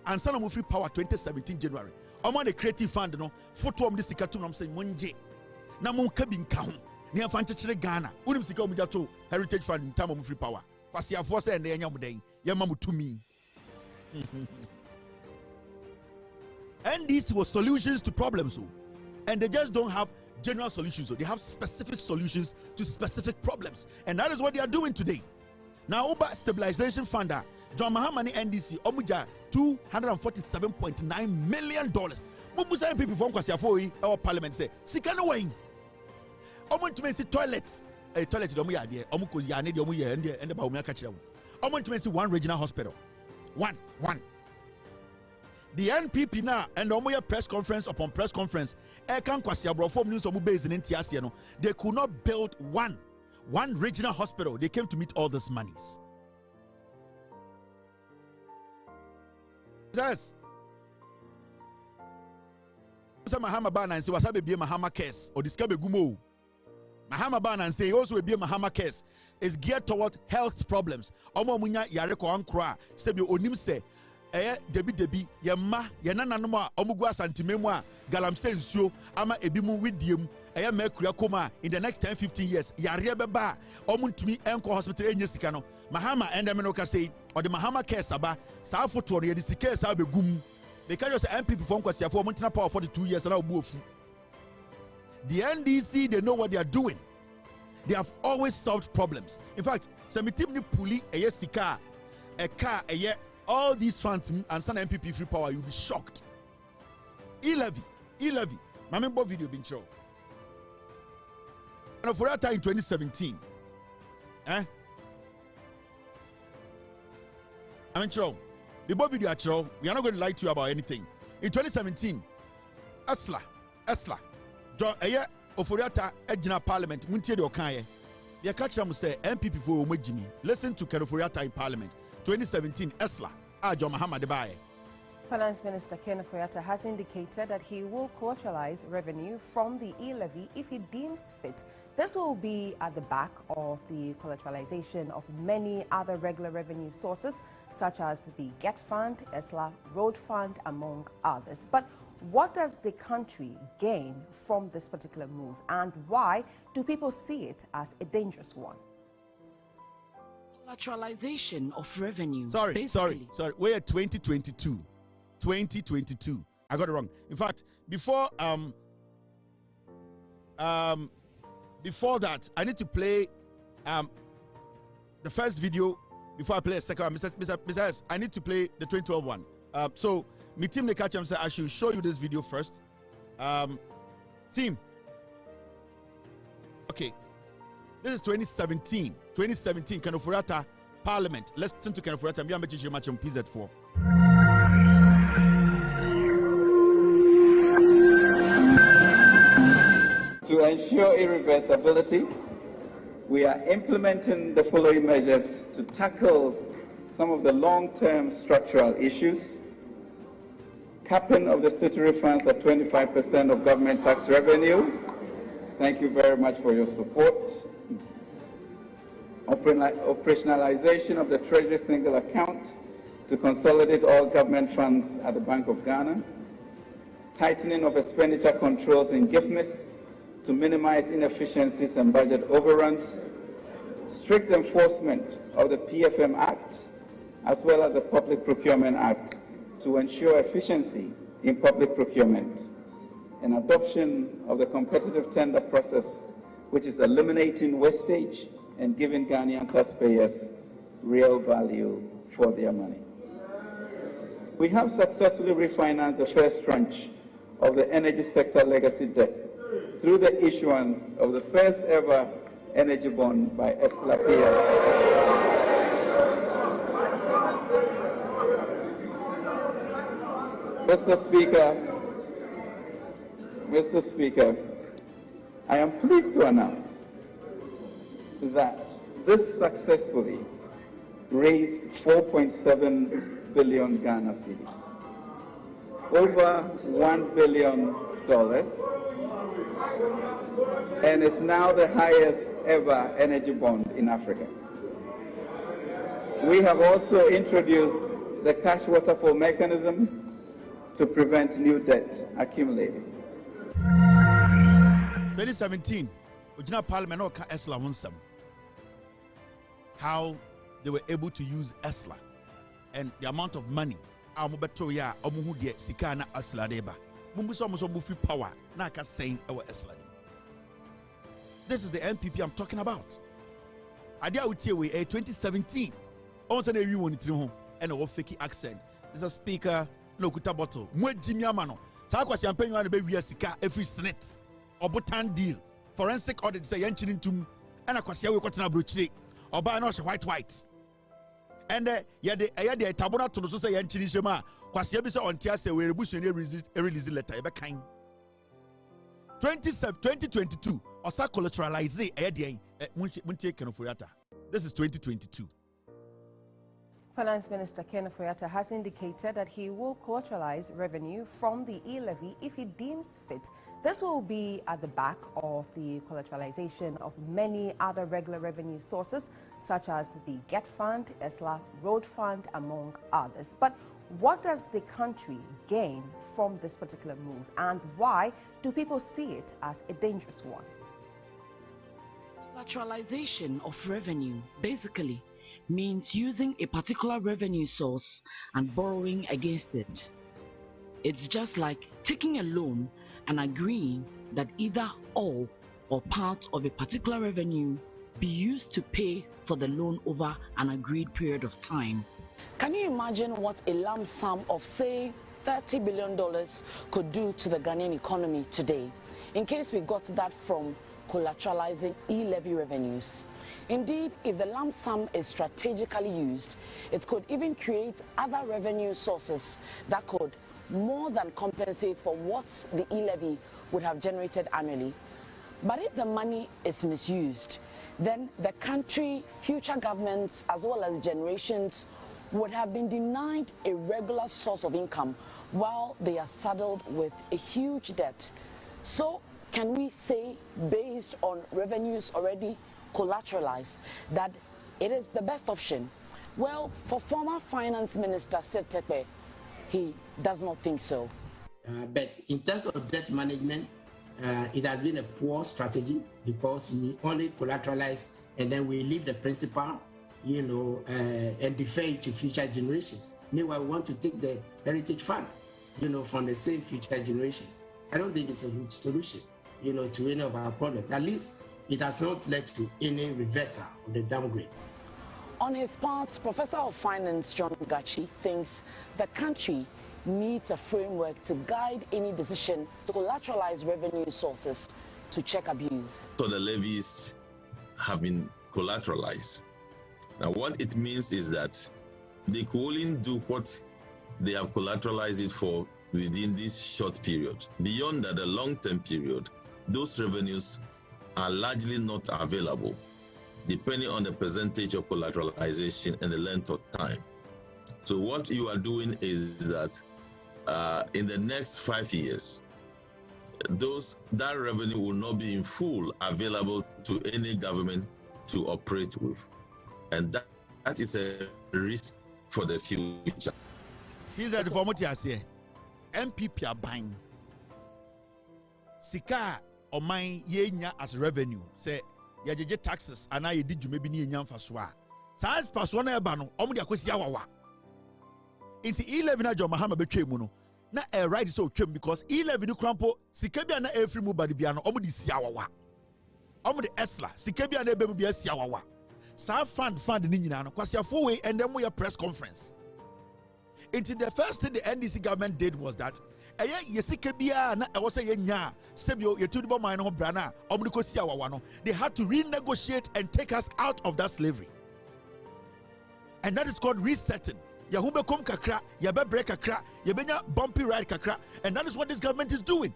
And Sana free power 2017 January. I'm on a creative fund, no photo of this cartoon. I'm saying one J. Now, mon cabin count near Fantasy Ghana. Wouldn't see come to Heritage Fund in time of free power. Pasia force and the young day, Yamamu to me. And these were solutions to problems, and they just don't have general solutions. So they have specific solutions to specific problems. And that is what they are doing today. Now, Uber Stabilization Fund, John Mahamani NDC, Omuja, $247.9 million. Mumbusa people from Kwasiafoi, our parliament say, Sikano Wayne. Omun to make toilets. A toilet, Omuya, Omuko Yane, Omuya, and the Baumia Kacham. Omun to make one regional hospital. One. The NPP now and Omuya press conference upon press conference. Ekan Kwasiabro from News Omu Basin in Tiasiano. They could not build one regional hospital. They came to meet all these monies. Yes. Mahama Ban and say Wasabe be Mahama case or discover Gumo. Mahama Ban and say also be Mahama case is geared toward health problems. Omo munya yareko ankra sebi onim se debi yemma yenananoma omugwa santimemu a galamse nsuo ama ebimu widiem mercury koma in the next 10-15 years yare beba omuntumi enko hospital enye sika no Mahama endemeno ka say or the Mahama case aba sa foto no ye sika sa begum because just MPP from Kwasiafo omuntena power 42 years na obu ofu. The NDC, they know what they are doing. They have always solved problems. In fact, Semitim ni puli eye sika a car eye all these funds and some MPP free power, you'll be shocked. E-levy. Mamembo video been shown. And for that time in 2017, I mean, show. The both video show. We are not going to lie to you about anything. In 2017, Esla, John Eye Oforiata Ejina Parliament, Muntie de Okaye. The Akacham say MPP for Omejimi. Listen to Oforiata in Parliament. 2017, Esla, John Mahama Debaye. Finance Minister Ken Oforiata has indicated that he will collateralize revenue from the e-levy if he deems fit. This will be at the back of the collateralization of many other regular revenue sources, such as the GET Fund, ESLA, Road Fund, among others. But what does the country gain from this particular move, and why do people see it as a dangerous one? Collateralization of revenue. Sorry. We're at 2022. 2022. I got it wrong. In fact, before that, I need to play the first video before I play a second one. Mr. S, I need to play the 2012 one. So, my team Nekacham said I should show you this video first. Team. Okay. This is 2017. 2017, Ken Oforiata Parliament. Let's listen to Ken Oforiata. I'm going to match on PZ4. To ensure irreversibility, we are implementing the following measures to tackle some of the long-term structural issues. Capping of the city refunds at 25% of government tax revenue. Thank you very much for your support. Operationalization of the Treasury single account to consolidate all government funds at the Bank of Ghana. Tightening of expenditure controls in GIFMIS to minimize inefficiencies and budget overruns. Strict enforcement of the PFM Act as well as the Public Procurement Act to ensure efficiency in public procurement. And adoption of the competitive tender process, which is eliminating wastage and giving Ghanaian taxpayers real value for their money. We have successfully refinanced the first tranche of the energy sector legacy debt through the issuance of the first ever energy bond by ESLA PLC. Mr. Speaker, I am pleased to announce that this successfully raised 4.7 billion Ghana cedis, over $1 billion, and is now the highest ever energy bond in Africa. We have also introduced the cash waterfall mechanism to prevent new debt accumulating. 2017, Ojina Parliament or ESLA won some. How they were able to use ESLA and the amount of money. Amubeto ya omuhu de sikana ESLA deba. Mumbuso muso mufi power na ka saying our ESLA. This is the NPP I'm talking about. Idea with you 2017. On Sunday you want it home and a fake accent. There's a speaker, no kuta bottle. Mwe Jimmy Amano. So I champagne you be we sika every senate. Obotan deal. Forensic audit say yanchinin tum and a kwasia we kwatena brochire. Oba no white. And the tabona to no say yanchinin shema. Kwasia bi say on tia say we rebusu release letter e be kind. 2022 osa collateralize munche Kenoforiata. This is 2022. Finance Minister Kenoforiata has indicated that he will collateralize revenue from the e-levy if he deems fit. This will be at the back of the collateralization of many other regular revenue sources, such as the GET Fund, ESLA, Road Fund, among others. But what does the country gain from this particular move, and why do people see it as a dangerous one? Collateralization of revenue basically means using a particular revenue source and borrowing against it. It's just like taking a loan and agreeing that either all or part of a particular revenue be used to pay for the loan over an agreed period of time. Can you imagine what a lump sum of, say, $30 billion could do to the Ghanaian economy today, in case we got that from collateralizing e-levy revenues? Indeed, if the lump sum is strategically used, it could even create other revenue sources that could more than compensate for what the e-levy would have generated annually. But if the money is misused, then the country, future governments, as well as generations would have been denied a regular source of income while they are saddled with a huge debt. So can we say, based on revenues already collateralized, that it is the best option? Well, for former Finance Minister Sid Tekpe, he does not think so. But in terms of debt management, it has been a poor strategy, because we only collateralize and then we leave the principal, and defer it to future generations. Meanwhile, we want to take the heritage fund, from the same future generations. I don't think it's a good solution, to any of our problems. At least it has not led to any reversal of the downgrade. On his part, Professor of Finance John Gachi thinks the country needs a framework to guide any decision to collateralize revenue sources to check abuse. So the levies have been collateralized. Now, what it means is that they could only do what they have collateralized it for within this short period. Beyond that, the long-term period, those revenues are largely not available, depending on the percentage of collateralization and the length of time. So what you are doing is that in the next 5 years, that revenue will not be in full available to any government to operate with. And that is a risk for the future. Here's the deformity I say. MPP are buying. Sika or mine yenya as revenue. Say yajeje taxes and I did you maybe near faswa. Size paswana bano, omudia kwesi awawa. Into 11 na Mahama Bechemuno. Na a right so chem because 11 crampo Sikabia na every mubadi biano omudi siawawa. Omudi Esla, Sikabia na bebu bia siawawa. Sa fund ninina no kwasi afowe and then we a press conference. Into the first thing the NDC government did was that Yesikabia na was a yenya sebio yetudibo mine brana omudi siawawa no. They had to renegotiate and take us out of that slavery. And that is called resetting. Yahumbe kom kakra, yabe break kakra, yabenya bumpy ride kakra, and that is what this government is doing.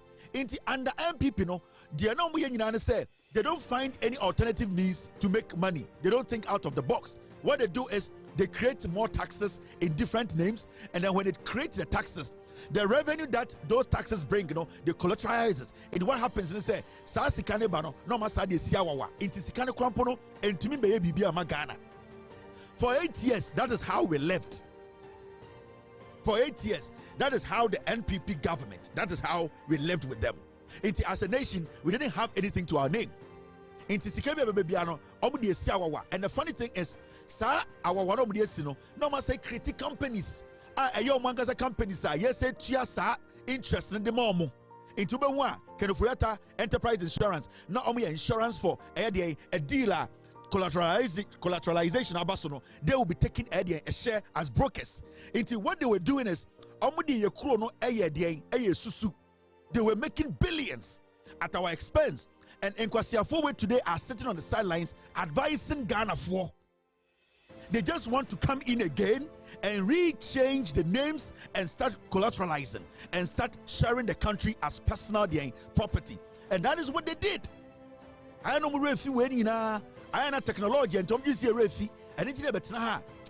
Under MPP, no, they no say they don't find any alternative means to make money. They don't think out of the box. What they do is they create more taxes in different names, and then when it creates the taxes, the revenue that those taxes bring, they collateralize it. And what happens is say, sa sikane bano, no masadi siawawa, inti sikane krampono, and to me be bibia magana. For 8 years, that is how we lived. For 8 years, that is how the NPP government, that is how we lived with them. As a nation, we didn't have anything to our name. And the funny thing is, sir, our one no say critic companies. Companies yes, say interest in the momo. into Bewa, Kenofuriata Enterprise Insurance, not only insurance for a dealer, collateralization abasono, they will be taking a share as brokers. Into what they were doing is they were making billions at our expense. And Nkwasiafo today are sitting on the sidelines advising Ghana for. They just want to come in again and rechange the names and start collateralizing and start sharing the country as personal property. And that is what they did. I know refi when na I na technology and Tom use refi and it's never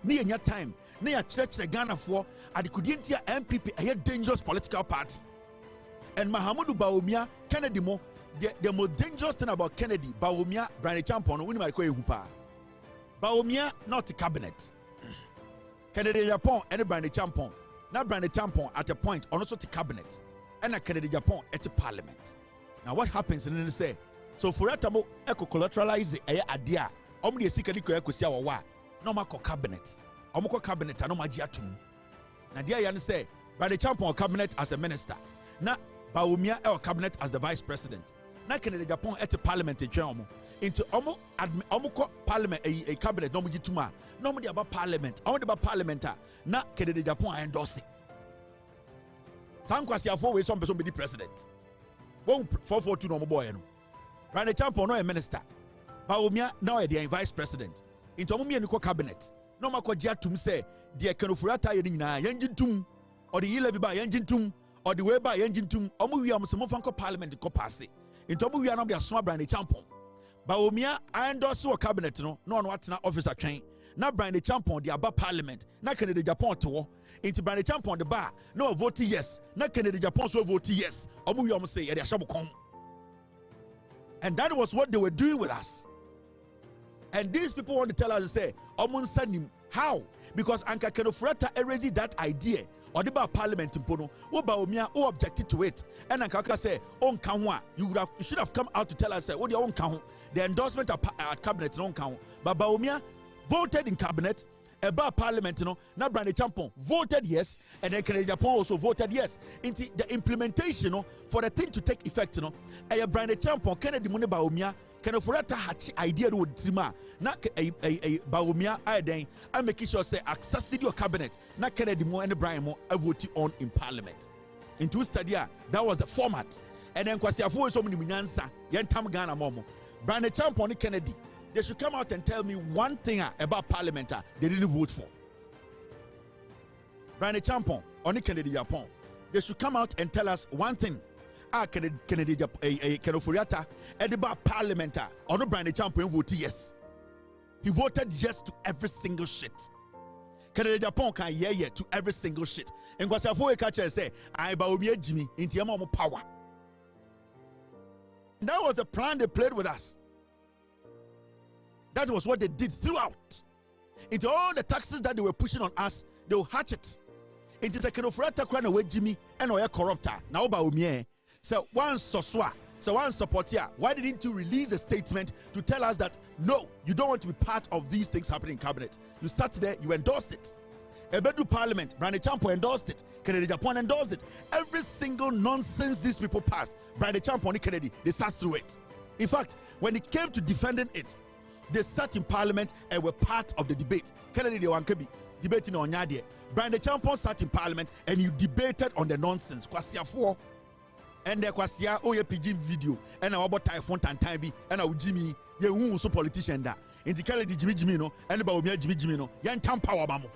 near your time near church the Ghana for at the Kudientia MPP a dangerous political party. And Mahamudu Bawumia Kennedy mo the most dangerous thing about Kennedy Bawumia Brian Champon when my hupa. Bawumia not the cabinet. Kennedy Japan and Brian Champon. Now Brian Champon at a point also the cabinet. And a Kennedy Japan at the parliament. Now what happens in the say? So for that time, eco collateralize a idea. Omni secretly kusia wa no mako cabinet. Omoko cabinet and no magiatum. Now dear say by the champion cabinet as a minister. Na Bawumia el cabinet as the vice president. Na Kennedy Japan at the parliament in Chamo. Into omoko parliament a cabinet no mujituma. No more about parliament. Only about parliamenta. Na Kennedy Japan endorse it. Sankwasi afo we some person be the president. 442 no boy no. Brian Champon no a minister. Bawumia now a vice president. Into omumi eniko cabinet. No makogia tum say the Kenofurata yina yenjin tum or the E-levy ba yenjin tum or the way ba yenjin tum omu wi am some fanko parliament ko pass. Into omu wi anam dia so Brian Champon. Bawumia endorse o cabinet no no watena officer train. Na Brian Champon the aba parliament. Na Kennedy Japan to into Brian Champon the bar no vote yes. Na Kennedy Japan so vote yes. Omu wi am say e dia shabukon. And that was what they were doing with us. And these people want to tell us, say, Omunsanim, how? Because Anka Kenofurata erased that idea. Or the parliament in Pono, Bawumia, who objected to it. And Anka say, on Kanwa, you should have come out to tell us, say, what your own count, the endorsement at cabinet on count. But Bawumia voted in cabinet. About parliament, now Brian Champon voted yes, and then Kennedy Japan also voted yes. Into the implementation, for the thing to take effect, Brian Champon, Kennedy Mune Bawumia, Kenofurata Hachi idea would Tima, not a Bawumia, I make sure say access your cabinet, not Kennedy Mo and Brian Mo, I voted on in parliament. Into Stadia, that was the format. And then Kwasiafo so many Minyansa, Yentam Ghana Momo, Brian Champon Kennedy. They should come out and tell me one thing about parliament they didn't vote for. Brian Champon, only Kennedy Japan. They should come out and tell us one thing. Kennedy Kenofuriata, about parliament, or no Brian Champon voted yes. He voted yes to every single shit. Kennedy Japan can yeah to every single shit. And Kwasiafo catcher say, I Bawumia Jimmy into your mom power. And that was the plan they played with us. That was what they did throughout. Into all the taxes that they were pushing on us, they will hatch it. Into the Kenofurata crown away Jimmy and Oya corrupter. Now Bawumia. So one soswa, so one supporter. Why didn't you release a statement to tell us that no, you don't want to be part of these things happening in cabinet? You sat there, you endorsed it. Ebedu Parliament, Brian Champon endorsed it. Kennedy Japan endorsed it. Every single nonsense these people passed, Brian Champon and Kennedy, they sat through it. In fact, when it came to defending it, they sat in parliament and were part of the debate. Kennedy de Wankabi debating on Yadie. Brian Champon sat in parliament and you debated on the nonsense. Kwasiafo and the Kwasia Oye PG video and our typhoon Tantabi and our Jimmy, ye so politician da. In the Kennedy Jimmy no and about me Jimmy no, yan tam power mamo.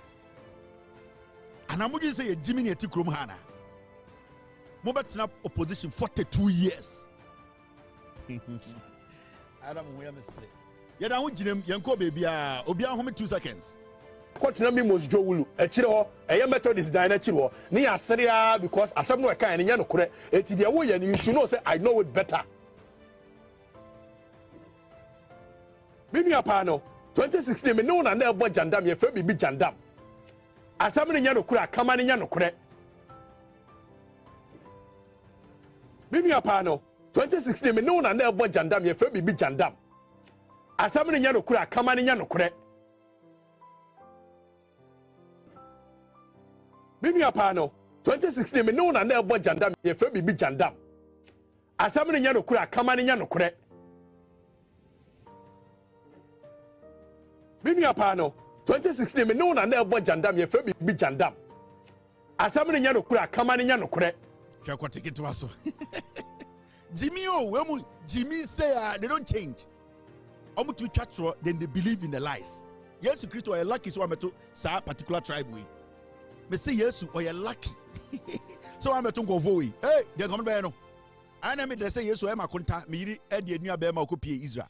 And I'm going to say Jimmy Tikrum Hana. Mobatina opposition 42 years. I don't know where I'm saying. Yeah, I want you to baby. Obia home 2 seconds. Continue me most Joulu. A chiro, a Methodist diner chiro. Near Syria because as some no kind of Yanokre, it's the way and you should know say I know it better. Mimi Apano, 2016, me no na never jandam, ye fe be jandam. As some in Yanokra, come on in Yanokre. Mimi Apano, 2016, me no na never jandam, ye fe be jandam. Asamini nyano kura kamani nyano kure. Mimi apano 2016 me no na nebo jandam ye fe bibi jandam. asɛm ne nya no kura kama ne nya no kure binia pa no 2016 me no na na ebo jandam ye fa bi jandam asɛm ne nya no kura kama ne nya no kure hwɛ kwa ticket wa so Jimmy wemu Jimmy say they don't change omu to twa then they believe in the lies yes Christ or lucky so ameto sa particular tribe we me say yes or you lucky so ameto go vote hey they come be no ana me dey say yes o e makonta me yiri e de nua be ma okopie Israel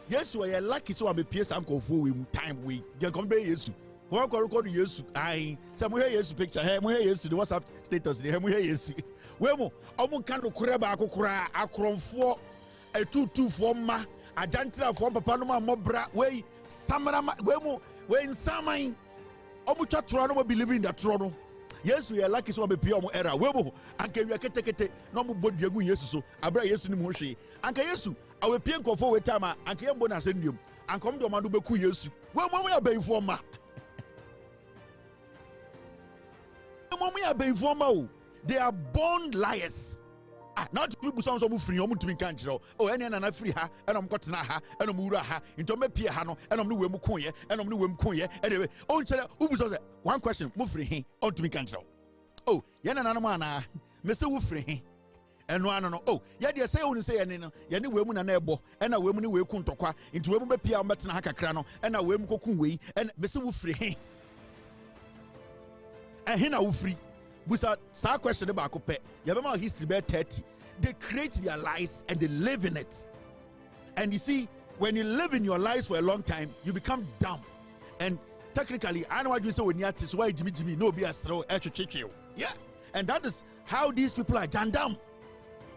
yes or you lucky so amepie sa go vote we time we they come be yes ko ko record yes ai say mo hear yes picture hey mo hear yes the WhatsApp status dey mo hear yes wemu omu kan do kura ba akokora akromfo etutufo ma ajantra fo papa no ma mobra we samara wemu we nsaman omu twa tro no believe in that tro no yesu ye lucky so be pia omu era wemu anka wi ketekete no mu boduagu yesu so abra yesu ni mu hwe anka yesu awe pie nkofo we time anka yembo na asendum anka om do ma do beku yesu wemu ya beifo ma wemu ya beifo ma o. They are born liars. Not people some free to be cancer. Oh, any na free ha, and I'm got na ha, and I'm mura ha, into me pia hano, and I'm no wem kuye, and I'm no wem kuye. Anyway, oh, one question, move free on to be cancer. Oh, yana na mana, Mr. Wufree. And no, oh, yeah, they say only say, and yani women and ebo, and a woman will come to qua into women pia metan haka crano, and a women cocoon and Mr. Wufree. And hina Wufree. Busa sa question about kope yabema history be 30 they create their lies and they live in it and you see when you live in your lives for a long time you become dumb and technically I know what you say when you artist why Jimmy no be as throw yeah and that is how these people are jandam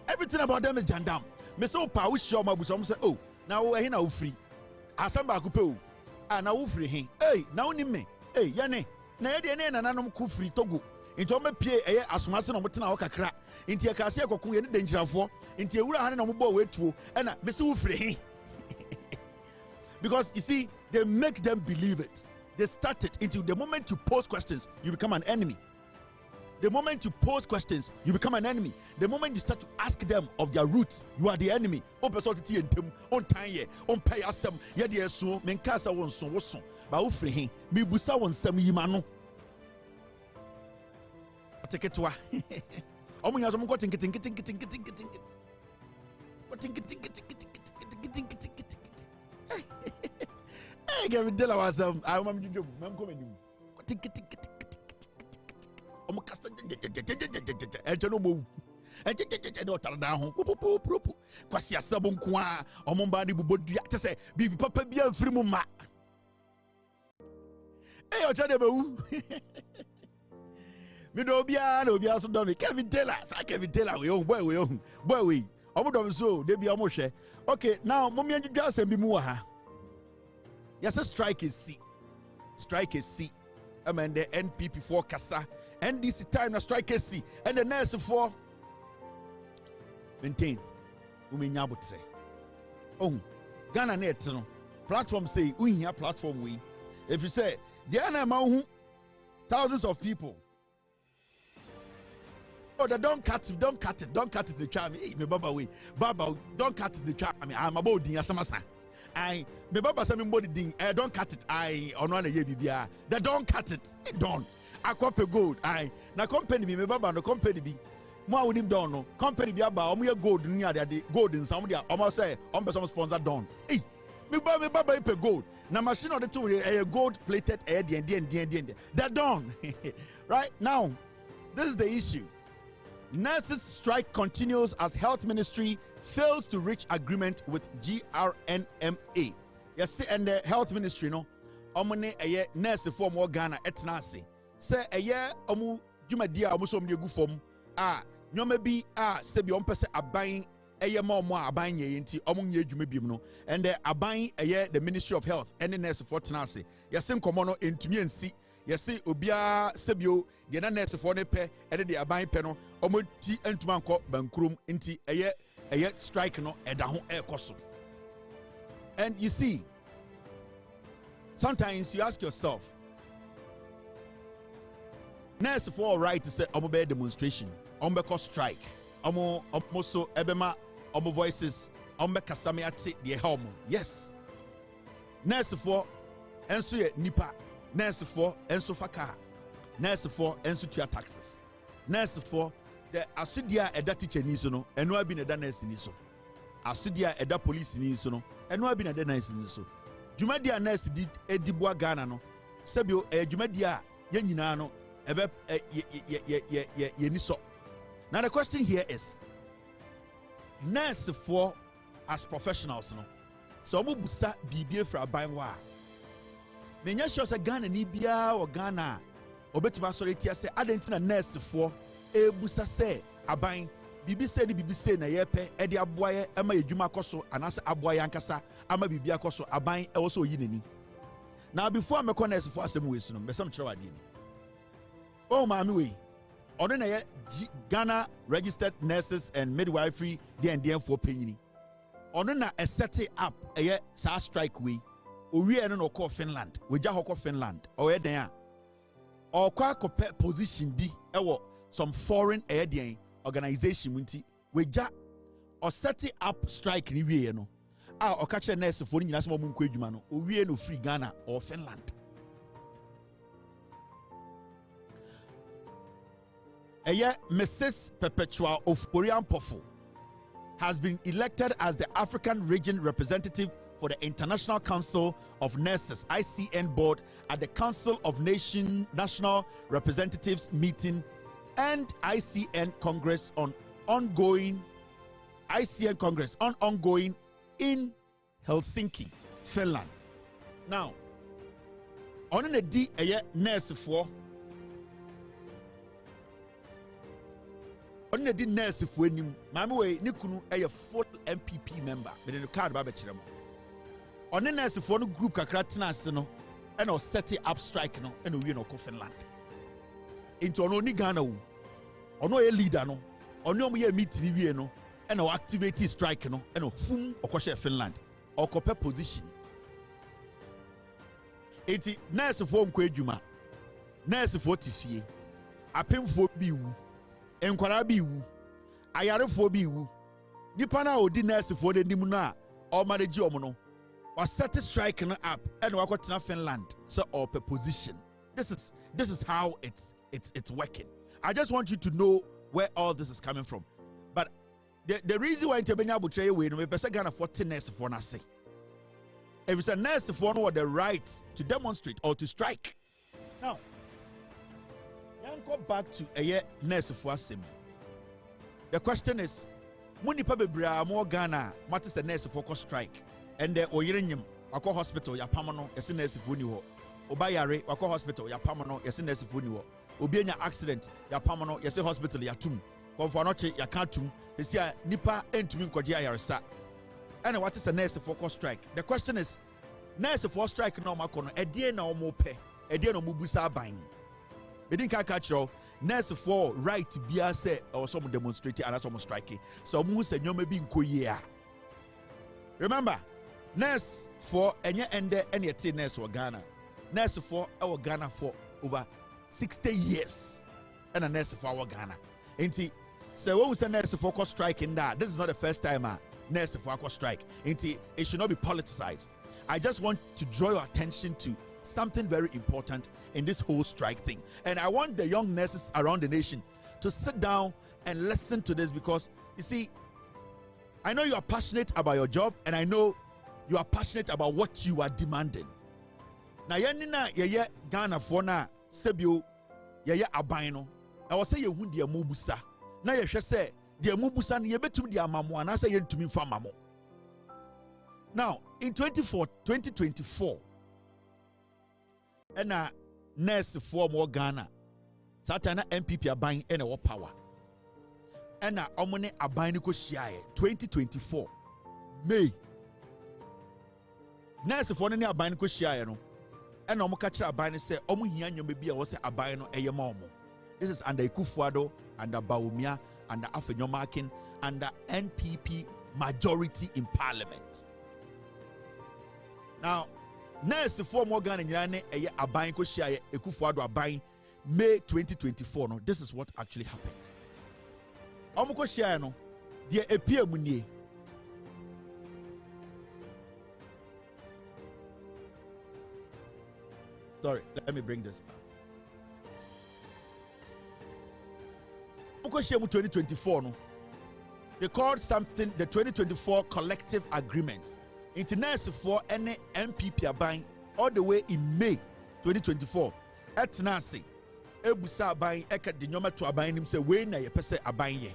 everything about them is jandam me so pa we show ma busa say oh now we na free asamba kope o na wo free he hey now ni me hey yane na ye de na nanom ku free Togo into me pie eye asomase no motena wo kakra into ye kase ekokun ye ne dangerafo into ewura hane no mo bo wetuo na me se wo free he because you see they make them believe it they start it into the moment you pose questions you become an enemy the moment you pose questions you become an enemy the moment you start to ask them of their roots you are the enemy o person tete entem on tan ye on pay asem ye de eso men kasa won so wo so ba wo free he me busa won sam yima no take it to omunya so mko tinki hey Kblack was I am juju mam ko medim tinki omu kasa e je no mo e do tar da ho popo kwasi asabo nko a omu ba ni bubodua te se bibi papa bia mfiri mu ma o cha de bewu me do bia so do me Kblack we on boy we omo do so de bia omo hwe okay now mommy adwudwa asem bi mu wa ha yes strike is C and the NPP for kasa NDC time na strike is C and the nurse for maintain umenya botre oh Ghana net no platform say unhia platform we if you say there na ma hu thousands of people. Oh, don't cut it the charm. Hey, me baba we. Baba, don't cut it the charm. I'm about the asamasa. I me baba say me body ding. Don't cut it. I on one ye bibia. They don't cut it. It don't. I copy gold. I na company me baba no company be. Mo with him down no. Company be about omo ye gold ni ade gold in some dia. Omo say on person sponsor down. Hey, me baba pay gold. Na machine on the two a gold plated the That done. Right now, this is the issue. Nurses strike continues as health ministry fails to reach agreement with GRNMA. Yes, and the health ministry no, omone eye nurse form more Ghana etnase. Say eye omu dwumadia omu so mde gu fom nyoma bi se bi ompese aban eye ma omo aban ye nti omu nye dwuma bi no. And the aban eye the Ministry of Health and nurse for tenase. Yes, nkomo no entumi ensi. Yes, obia sebio de na nurse for ne pe e de aban pe no omo ti entuma nko bankrum nti eye strike no eda ho ekoso. And you see, sometimes you ask yourself, nurse for right to say omo be demonstration, omo be strike, omo so ebema omo voices omo kasame ate de helm. Yes. Nurse for enso ye nipa. Nurse for enso faka. Nurse for enso tua taxes. Nurse for the asudia eda teacher ni so no eno abi na eda nurse ni so. Asudia eda police ni so no eno abi na eda nurse ni so. Dwumadi a nurse di ediboa Ghana no sebio dwumadi a ye nyina no ebe ye ni so. Now the question here is, nurse for as professionals no so omo busa bibie fra ban wa menya sure say Ghana ni bia o Ghana obetuma sori tia say adentina nurse for ebusa say aban bibi say na yepe e de aboaye ema edwuma koso anase aboaye ankasa ama bibia koso aban e wo so oyi nani. Now before me nurse for asem we sunu be some kire wade ni oh maami we ono na ye Ghana Registered Nurses and Midwifery DNDM for penyini ono na a set it up a sa strike we owie no call Finland we ja hokọ Finland o ye den a o kwa akọpẹ position di ewo some foreign aid organization munti we ja o set it up strike ni wie no a o ka kire nurse for nyina so mo nkọ adwuma no owie no free Ghana or Finland. Mrs. Perpetua Oforian Pofo has been elected as the African Region Representative for the International Council of Nurses (ICN) board at the Council of National Representatives meeting and ICN Congress ongoing in Helsinki, Finland. Now, on the D nurse for on the nurse for him, Mamma way Nikunu a full MPP member, but in the card Babachemo. On the nurse for no group Kakratina Seno, and or set up strike no, and we no Finland. Into no Ghana, or no a leader no, or no mere meeting no, and or activate strike no, and or fum or Kosher Finland, or copper position. 80 nurse for Nkwejuma, nurse for Tifie, a pim for Biu. Enkwara bi wu ayarefo bi wu nipa na odi nurse for the nimu na o manage omo no wa set strike no up and wa kwatena Finland so up a position. This is how it's working. I just want you to know where all this is coming from. But the reason why Ntebenya Butcheye we no me pese Ghana for nurse for na say if it's a nurse for no the right to demonstrate or to strike. Now go back to a nurse for asem. The question is, Munipa bebra more Ghana, what is a nurse for strike? And the Oyirinyum, Wako Hospital, ya pamano, yes nurse for you. Obayare, Wako Hospital, ya pamano, yes nurse for you. Obienya accident, ya pamano, yes hospital, ya tum. Konfanoche, ya cantum, is ya nipa entumi nkwadia yaresa. And what is a nurse for strike? The question is, nurse for strike no makono, edie na omope, edie no mubusa bang. They didn't catch you. Nurse for right bia say or some demonstrating and some striking. So mu say you may be in. Remember, nurse for any ende any nurse for Ghana. Nurse for our Ghana for over 60 years. And a nurse for our Ghana. Ain't he? So when we say nurse for striking that, this is not the first time nurse for strike. Ain't he? It should not be politicized. I just want to draw your attention to something very important in this whole strike thing. And I want the young nurses around the nation to sit down and listen to this, because you see, I know you are passionate about your job, and I know you are passionate about what you are demanding. Now, yeye Ghana for na sebio yeye abino. I was say you hundi ya mubusa. Na ye say the mubusa ni yebetum di amamu and I say yentumi fa mamo. Now, in 2024, and a nurse for more Ghana, Satana MPP abain and a power. And a omone abain ko shiaye 2024 May. Nurse for any abain ko shiaye no. And omo catcher abain say omo hiya nyome bi a wo say abain no eye ma omo. This is under Kufuado, under Baumia, under Afenyomakin, under NPP majority in parliament. Now, nurse for more Ghana nyane eye abain ko shiaye Kufuado abain May 2024 no. This is what actually happened. Omo ko shiaye no, de epie mu nie. Sorry, let me bring this up. Because 2024, no, they called something the 2024 collective agreement. International for any MPP are buying all the way in May 2024. At Nasi, Ebusa buying Eka the Nyoma to a buying him say, Way na ye pese a buying ye.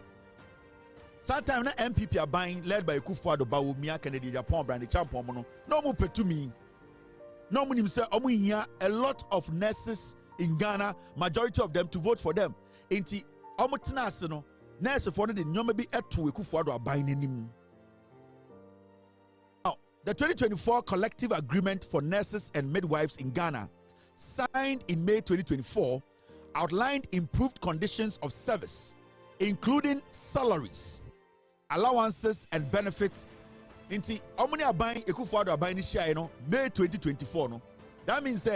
Sometimes na MPP are buying led by Kufuado Bawu Mia Kennedy Japan brand the champion mono. No more pay to me. No money say omu here a lot of nurses in Ghana, majority of them to vote for them. Inti omu tinase no nurse for the nyoma bi etu Kufuado are buying him. Now, the 2024 collective agreement for nurses and midwives in Ghana, signed in May 2024, outlined improved conditions of service, including salaries, allowances, and benefits. Inti omuni aban Ekufuado aban ni share no May 2024 no. That means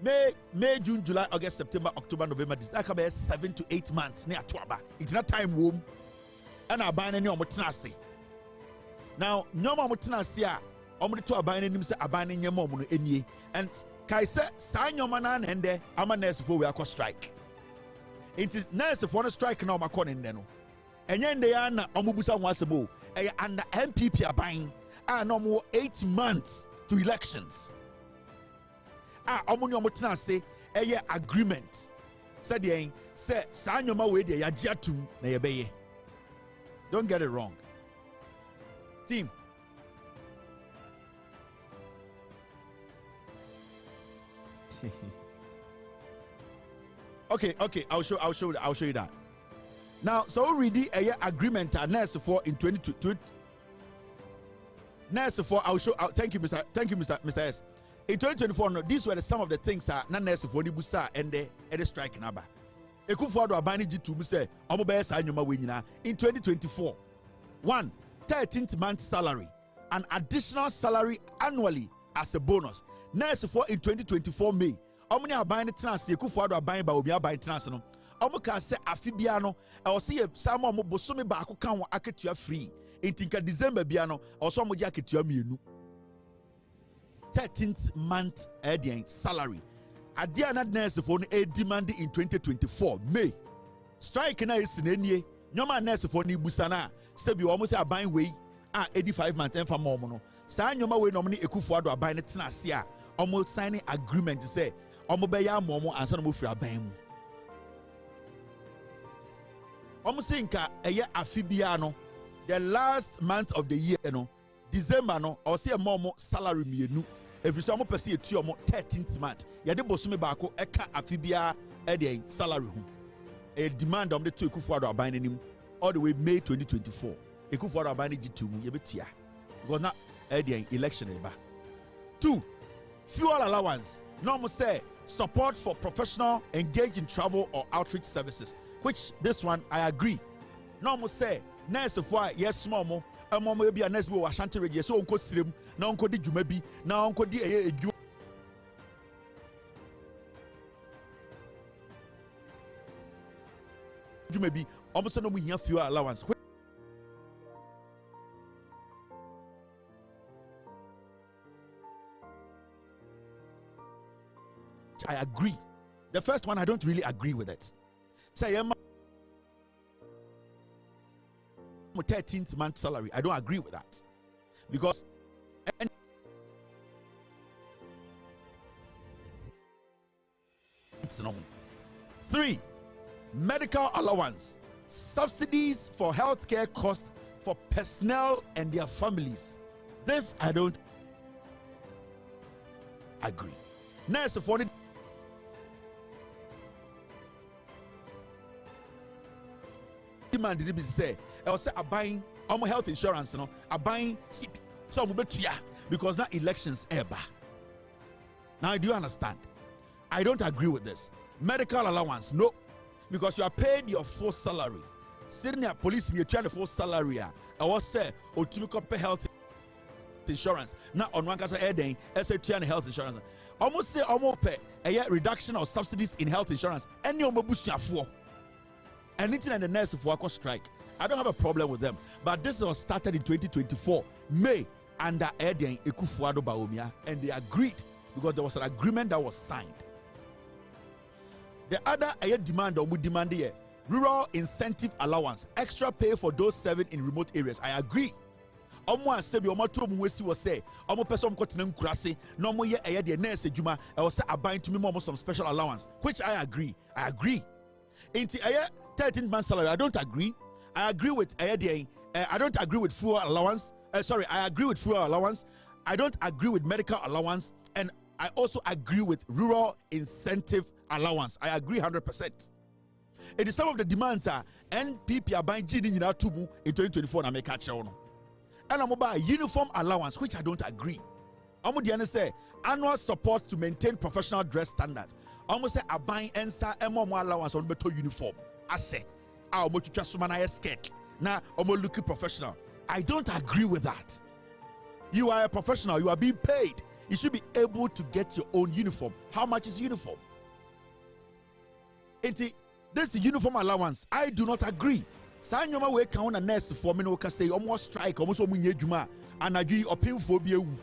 May, June, July, August, September, October, November, this like about 7 to 8 months near Tuaba. It's not time womb. And aban any omotinasi. Now, no omotinasi a omuni to aban any say aban any momu no enye. And kaise sa nyoma na ende ama nurse for we akọ strike. It is nurse for no strike na omakọ nende no. Enye nde ya na omubusa ho asebo. Under MPP are buying no more 8 months to elections. Omuni omotina say agreement. Said the say sanyoma we de yajiatum na yebeye. Don't get it wrong. Team. Okay, I'll show you that. Now, so we read the agreement nurse for in 2022. Nurse for thank you, Mr. S. In 2024, no, these were some of the things that nurse for Nibusa and the strike number. Ekufuado abani G2 say omobe sa nyoma we nyina in 2024. 1, 13th month salary, an additional salary annually as a bonus. Nurse for in 2024 May. Omni abani trans Ekufuado abani ba obi abani trans no. Omo ka se afibia no e o se samo mo bosome ba ko kan wo aketua free intinka December bia no o so mo je aketua mienu 13th month salary adia na nurse for no demand in 2024 May strike na is na nie nyoma nurse for ni busa na se bi o mo se aban we 85 months enfa mo no sa nyoma we no mo ni Ekufuado aban ne tena ase a omo signing agreement say omo be ya mo ansa no mo firi aban mu. Omusinka afibia no the last month of the year no December no or say more salary mienu every so mo pese etu omo 13th month ye de bosome ba ko eka afibia salary hu a demand on the two Ekufuado aban nim all the way May 2024 Ekufuado aban G2 mu ye betia because na election eba. 2, fuel allowance no mo say support for professional engaged in travel or outreach services, which this one I agree. No mo say nurse for yes small mo mo be a nurse bo Ashanti radio so onko sirem na onko di dwuma bi na onko di dwuma bi omo say no mo hia fuel allowance. I agree. The first one I don't really agree with it. Say 13th month salary. I don't agree with that. Because 3, medical allowance, subsidies for healthcare costs for personnel and their families. This I don't agree. Nurse for the demand did say I was buying health insurance, you know, buying so because now elections ever. Now do you understand? I don't agree with this. Medical allowance, no, because you are paid your full salary. Senior police in your full salary. I was say pay health insurance. Now on one case adding SA health insurance. Almost say almost pay a reduction of subsidies in health insurance. Any for anything and the nurse for a strike. I don't have a problem with them. But this was started in 2024 May under Ekufuado Baumia, and they agreed because there was an agreement that was signed. The other demand or demand here, rural incentive allowance, extra pay for those serving in remote areas. I agree. Omo asebi omo to omo wesi was say omo person kotina nkurase no omo ye the nurse adwuma e was say aban to me omo some special allowance, which I agree. Inti 13th-month salary, I don't agree. I agree with I don't agree with fuel allowance. I agree with fuel allowance. I don't agree with medical allowance, and I also agree with rural incentive allowance. I agree 100%. It is some of the demands are NPP are buying GD in 2024 and make catch on. And I'm about uniform allowance, which I don't agree. I'm going say annual support to maintain professional dress standard. I'm going say a buying ensa more allowance on better uniform. I say, I'm going to just a skirt. Now I'm looking professional. I don't agree with that. You are a professional. You are being paid. You should be able to get your own uniform. How much is uniform? This uniform allowance, I do not agree. Sanyoma we can a nurse for me no say almost strike almost omunye juma anadwi opemfo bi ewu.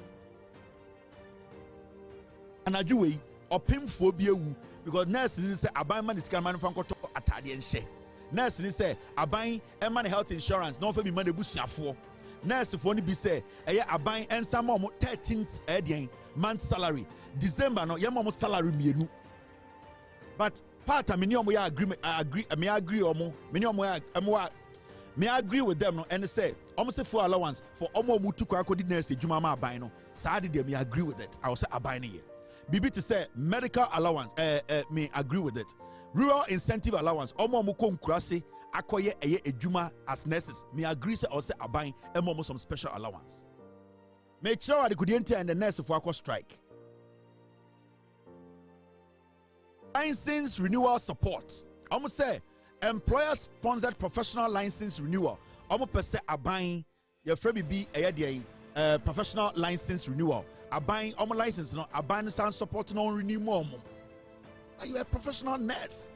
Anadwi we opemfo bi ewu because nurse ni say aban man is can man fan koto atade enhye. Nurse ni say aban e man health insurance no fa bi man ebusuafo. Nurse for ni bi say eye aban ensa ma 13th month salary. December no yema mo salary mienu. But part of me agreement, I agree with them no, and they say almost for allowance for almost mutu kwa kodi nurse juma ma aban no saadi dem me agree with it. I will say aban here. Bibi to say medical allowance me agree with it. Rural incentive allowance almost mu ko nkurase akoye eye ejuma as nurses me agree say also aban almost some special allowance. Me chira de kudi enter and the nurse for akọ strike. License renewal support. Almost say employer-sponsored professional license renewal. Almost per se abaying your free be a professional license renewal. Abaying almost license no abaying sound support no renew more. Are you a professional nurse?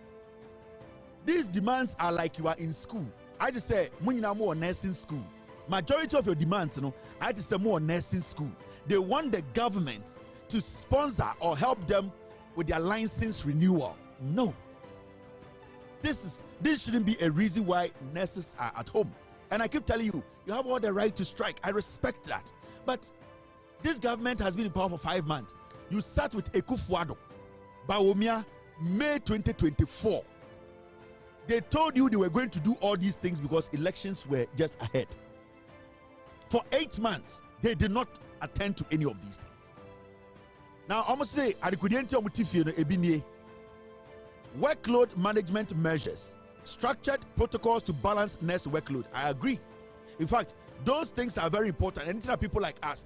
These demands are like you are in school. I just say munina more nursing school. Majority of your demands, I just say more nursing school. They want the government to sponsor or help them with their license renewal. No. This shouldn't be a reason why nurses are at home. And I keep telling you, you have all the right to strike. I respect that. But this government has been in power for 5 months. You sat with Ekufuado, Bawumia, May 2024. They told you they were going to do all these things because elections were just ahead. For 8 months, they did not attend to any of these things. Now, I must say, workload management measures, structured protocols to balance nurse workload. I agree. In fact, those things are very important. And people like us,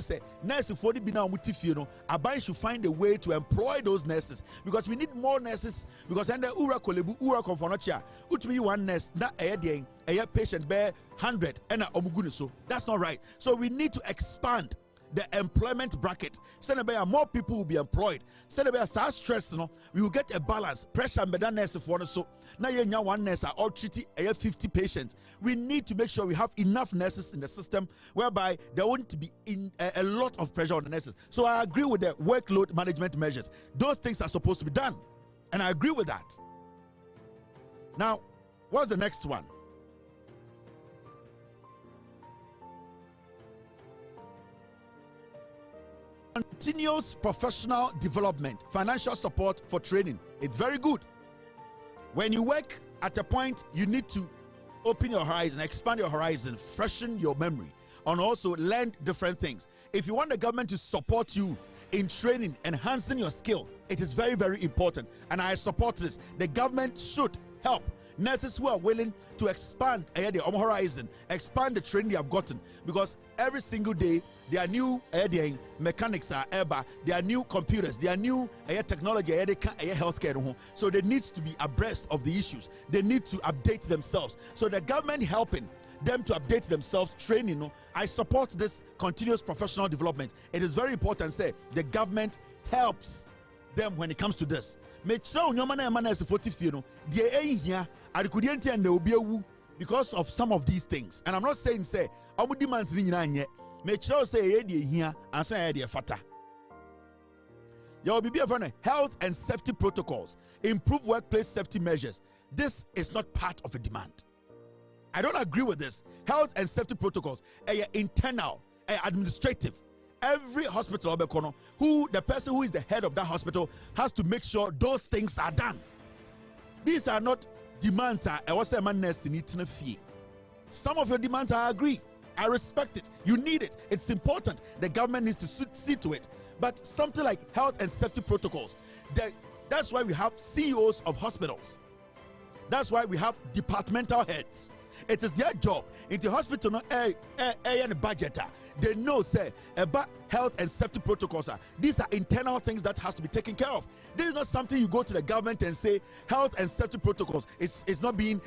say, nurse for the bina Abai should find a way to employ those nurses because we need more nurses. Because under ura kolebu ura konfonocha, utmi one nurse that a patient bear 100 and so that's not right. So we need to expand the employment bracket. More people will be employed. Stress, we will get a balance. Pressure and better nurse for us. So now you have one nurse or treating 50 patients. We need to make sure we have enough nurses in the system whereby there won't be a lot of pressure on the nurses. So I agree with the workload management measures. Those things are supposed to be done. And I agree with that. Now, what's the next one? Continuous professional development, financial support for training. It's very good. When you work at a point, you need to open your horizon, expand your horizon, freshen your memory, and also learn different things. If you want the government to support you in training, enhancing your skill, it is very, very important. And I support this. The government should help nurses who are willing to expand their horizon, expand the training they have gotten, because every single day there are new mechanics are ever, there are new computers, there are new technology, healthcare. So they need to be abreast of the issues. They need to update themselves. So the government helping them to update themselves, training. I support this continuous professional development. It is very important. Say the government helps them when it comes to this. Because of some of these things, and I'm not saying say Your BBF health and safety protocols, improve workplace safety measures. This is not part of a demand. I don't agree with this. Health and safety protocols are internal, administrative. Every hospital, the person who is the head of that hospital has to make sure those things are done. These are not demands. Some of your demands I agree. I respect it. You need it. It's important. The government needs to see to it. But something like health and safety protocols, that's why we have CEOs of hospitals. That's why we have departmental heads. It is their job. In the hospital, and budget, they know, say, about health and safety protocols. These are internal things that has to be taken care of. This is not something you go to the government and say, health and safety protocols is not being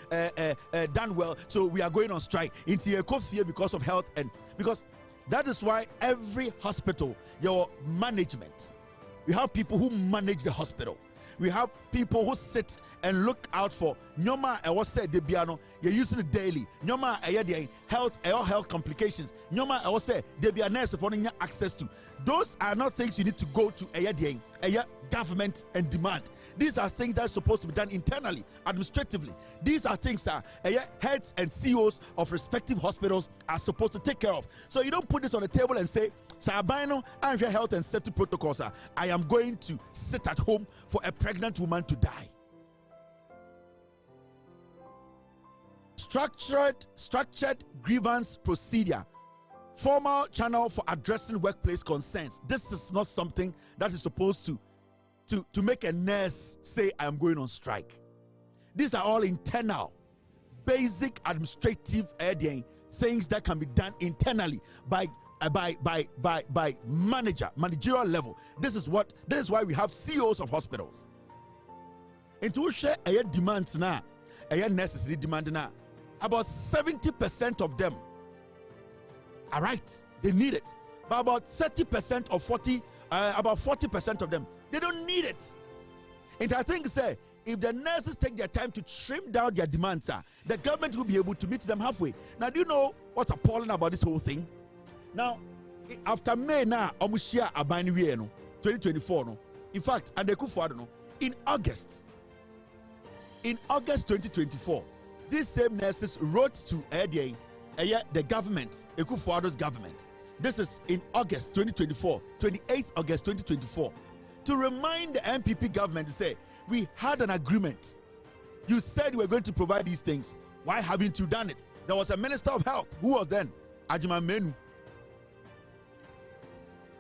done well, so we are going on strike. Because of health and because that is why every hospital, your management, we have people who manage the hospital. We have people who sit and look out for nyoma I was said debiano you're using it daily nyoma health complications nyoma I was said debia nurse for access to. Those are not things you need to go to government and demand. These are things that are supposed to be done internally, administratively. These are things that heads and CEOs of respective hospitals are supposed to take care of. So you don't put this on the table and say, Sabino, I'm your health and safety protocols. I am going to sit at home for a pregnant woman to die. Structured grievance procedure. Formal channel for addressing workplace concerns. This is not something that is supposed to make a nurse say I am going on strike. These are all internal, basic administrative things that can be done internally by managerial level. This is why we have CEOs of hospitals. Into share demands now, necessary demand now. About 70% of them are right, they need it. But about 30% or 40, about 40% of them, they don't need it. And I think, say, if the nurses take their time to trim down their demands, the government will be able to meet them halfway. Now, do you know what's appalling about this whole thing? Now, after May now, 2024, no. In fact, and in August 2024, these same nurses wrote to the government, Ekufuado's government. This is in August 2024, 28th August 2024, to remind the MPP government to say, we had an agreement. You said you were going to provide these things. Why haven't you done it? There was a minister of health. Who was then? Ajima Menu.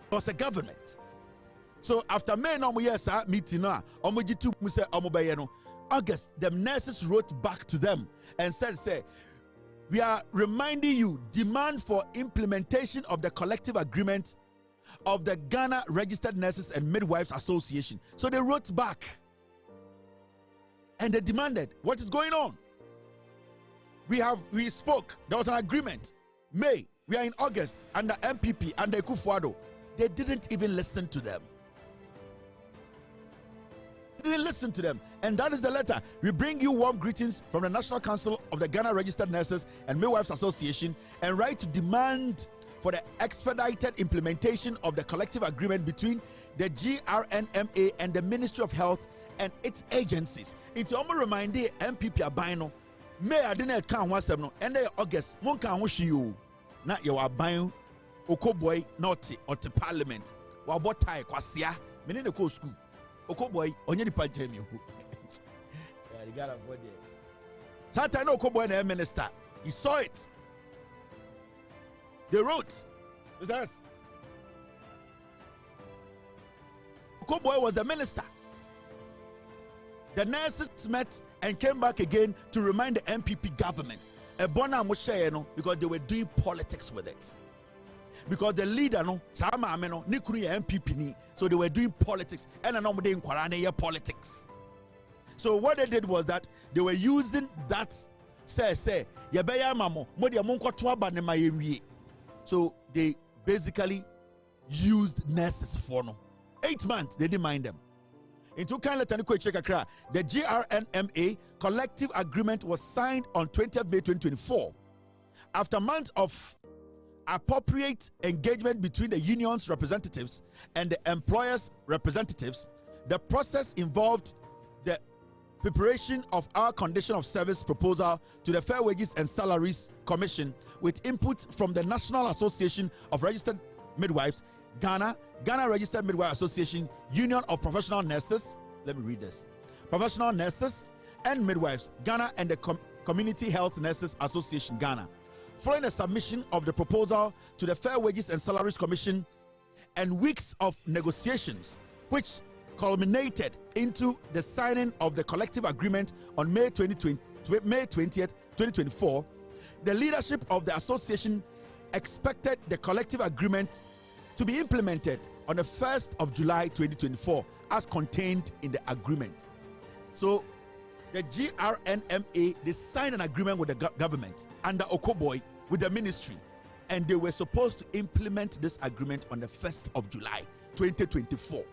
It was a government. So after May no years meeting August, the nurses wrote back to them and said, we are reminding you, demand for implementation of the collective agreement of the Ghana Registered Nurses and Midwives Association. So they wrote back and they demanded, what is going on? We spoke, there was an agreement. May, we are in August, under MPP, under Ekufuado. They didn't even listen to them. Didn't listen to them, and that is the letter. We bring you warm greetings from the National Council of the Ghana Registered Nurses and Midwives Association, and write to demand for the expedited implementation of the collective agreement between the GRNMA and the Ministry of Health and its agencies. It's almost reminding MPP abino. May I didn't count one seven, and August mon can wish you not your abino okoboy naughty or to parliament. Wabotai kwasia meaning the school. Okoboy onye di pajemi hu. Yeah, you gotta avoid it. Satan Okoboy na minister. He saw it. They wrote. Is that us? Okoboy was the minister. The nurses met and came back again to remind the MPP government because they were doing politics with it. Because the leader MPP, so they were doing politics and politics. So what they did was that they were using that so they basically used nurses for 8 months. They didn't mind them. The GRNMA collective agreement was signed on 20th May 2024. After months of appropriate engagement between the union's representatives and the employers' representatives, the process involved the preparation of our condition of service proposal to the Fair Wages and Salaries Commission with input from the National Association of Registered Midwives, Ghana Registered Midwives Association, Union of Professional Nurses, let me read this, Professional Nurses and Midwives, Ghana, and the Community Health Nurses Association, Ghana. Following the submission of the proposal to the Fair Wages and Salaries Commission and weeks of negotiations, which culminated into the signing of the collective agreement on May 20th, 2024, the leadership of the association expected the collective agreement to be implemented on the 1st of July 2024 as contained in the agreement. So the GRNMA, they signed an agreement with the government under Okoboy with the ministry, and they were supposed to implement this agreement on the 1st of July 2024.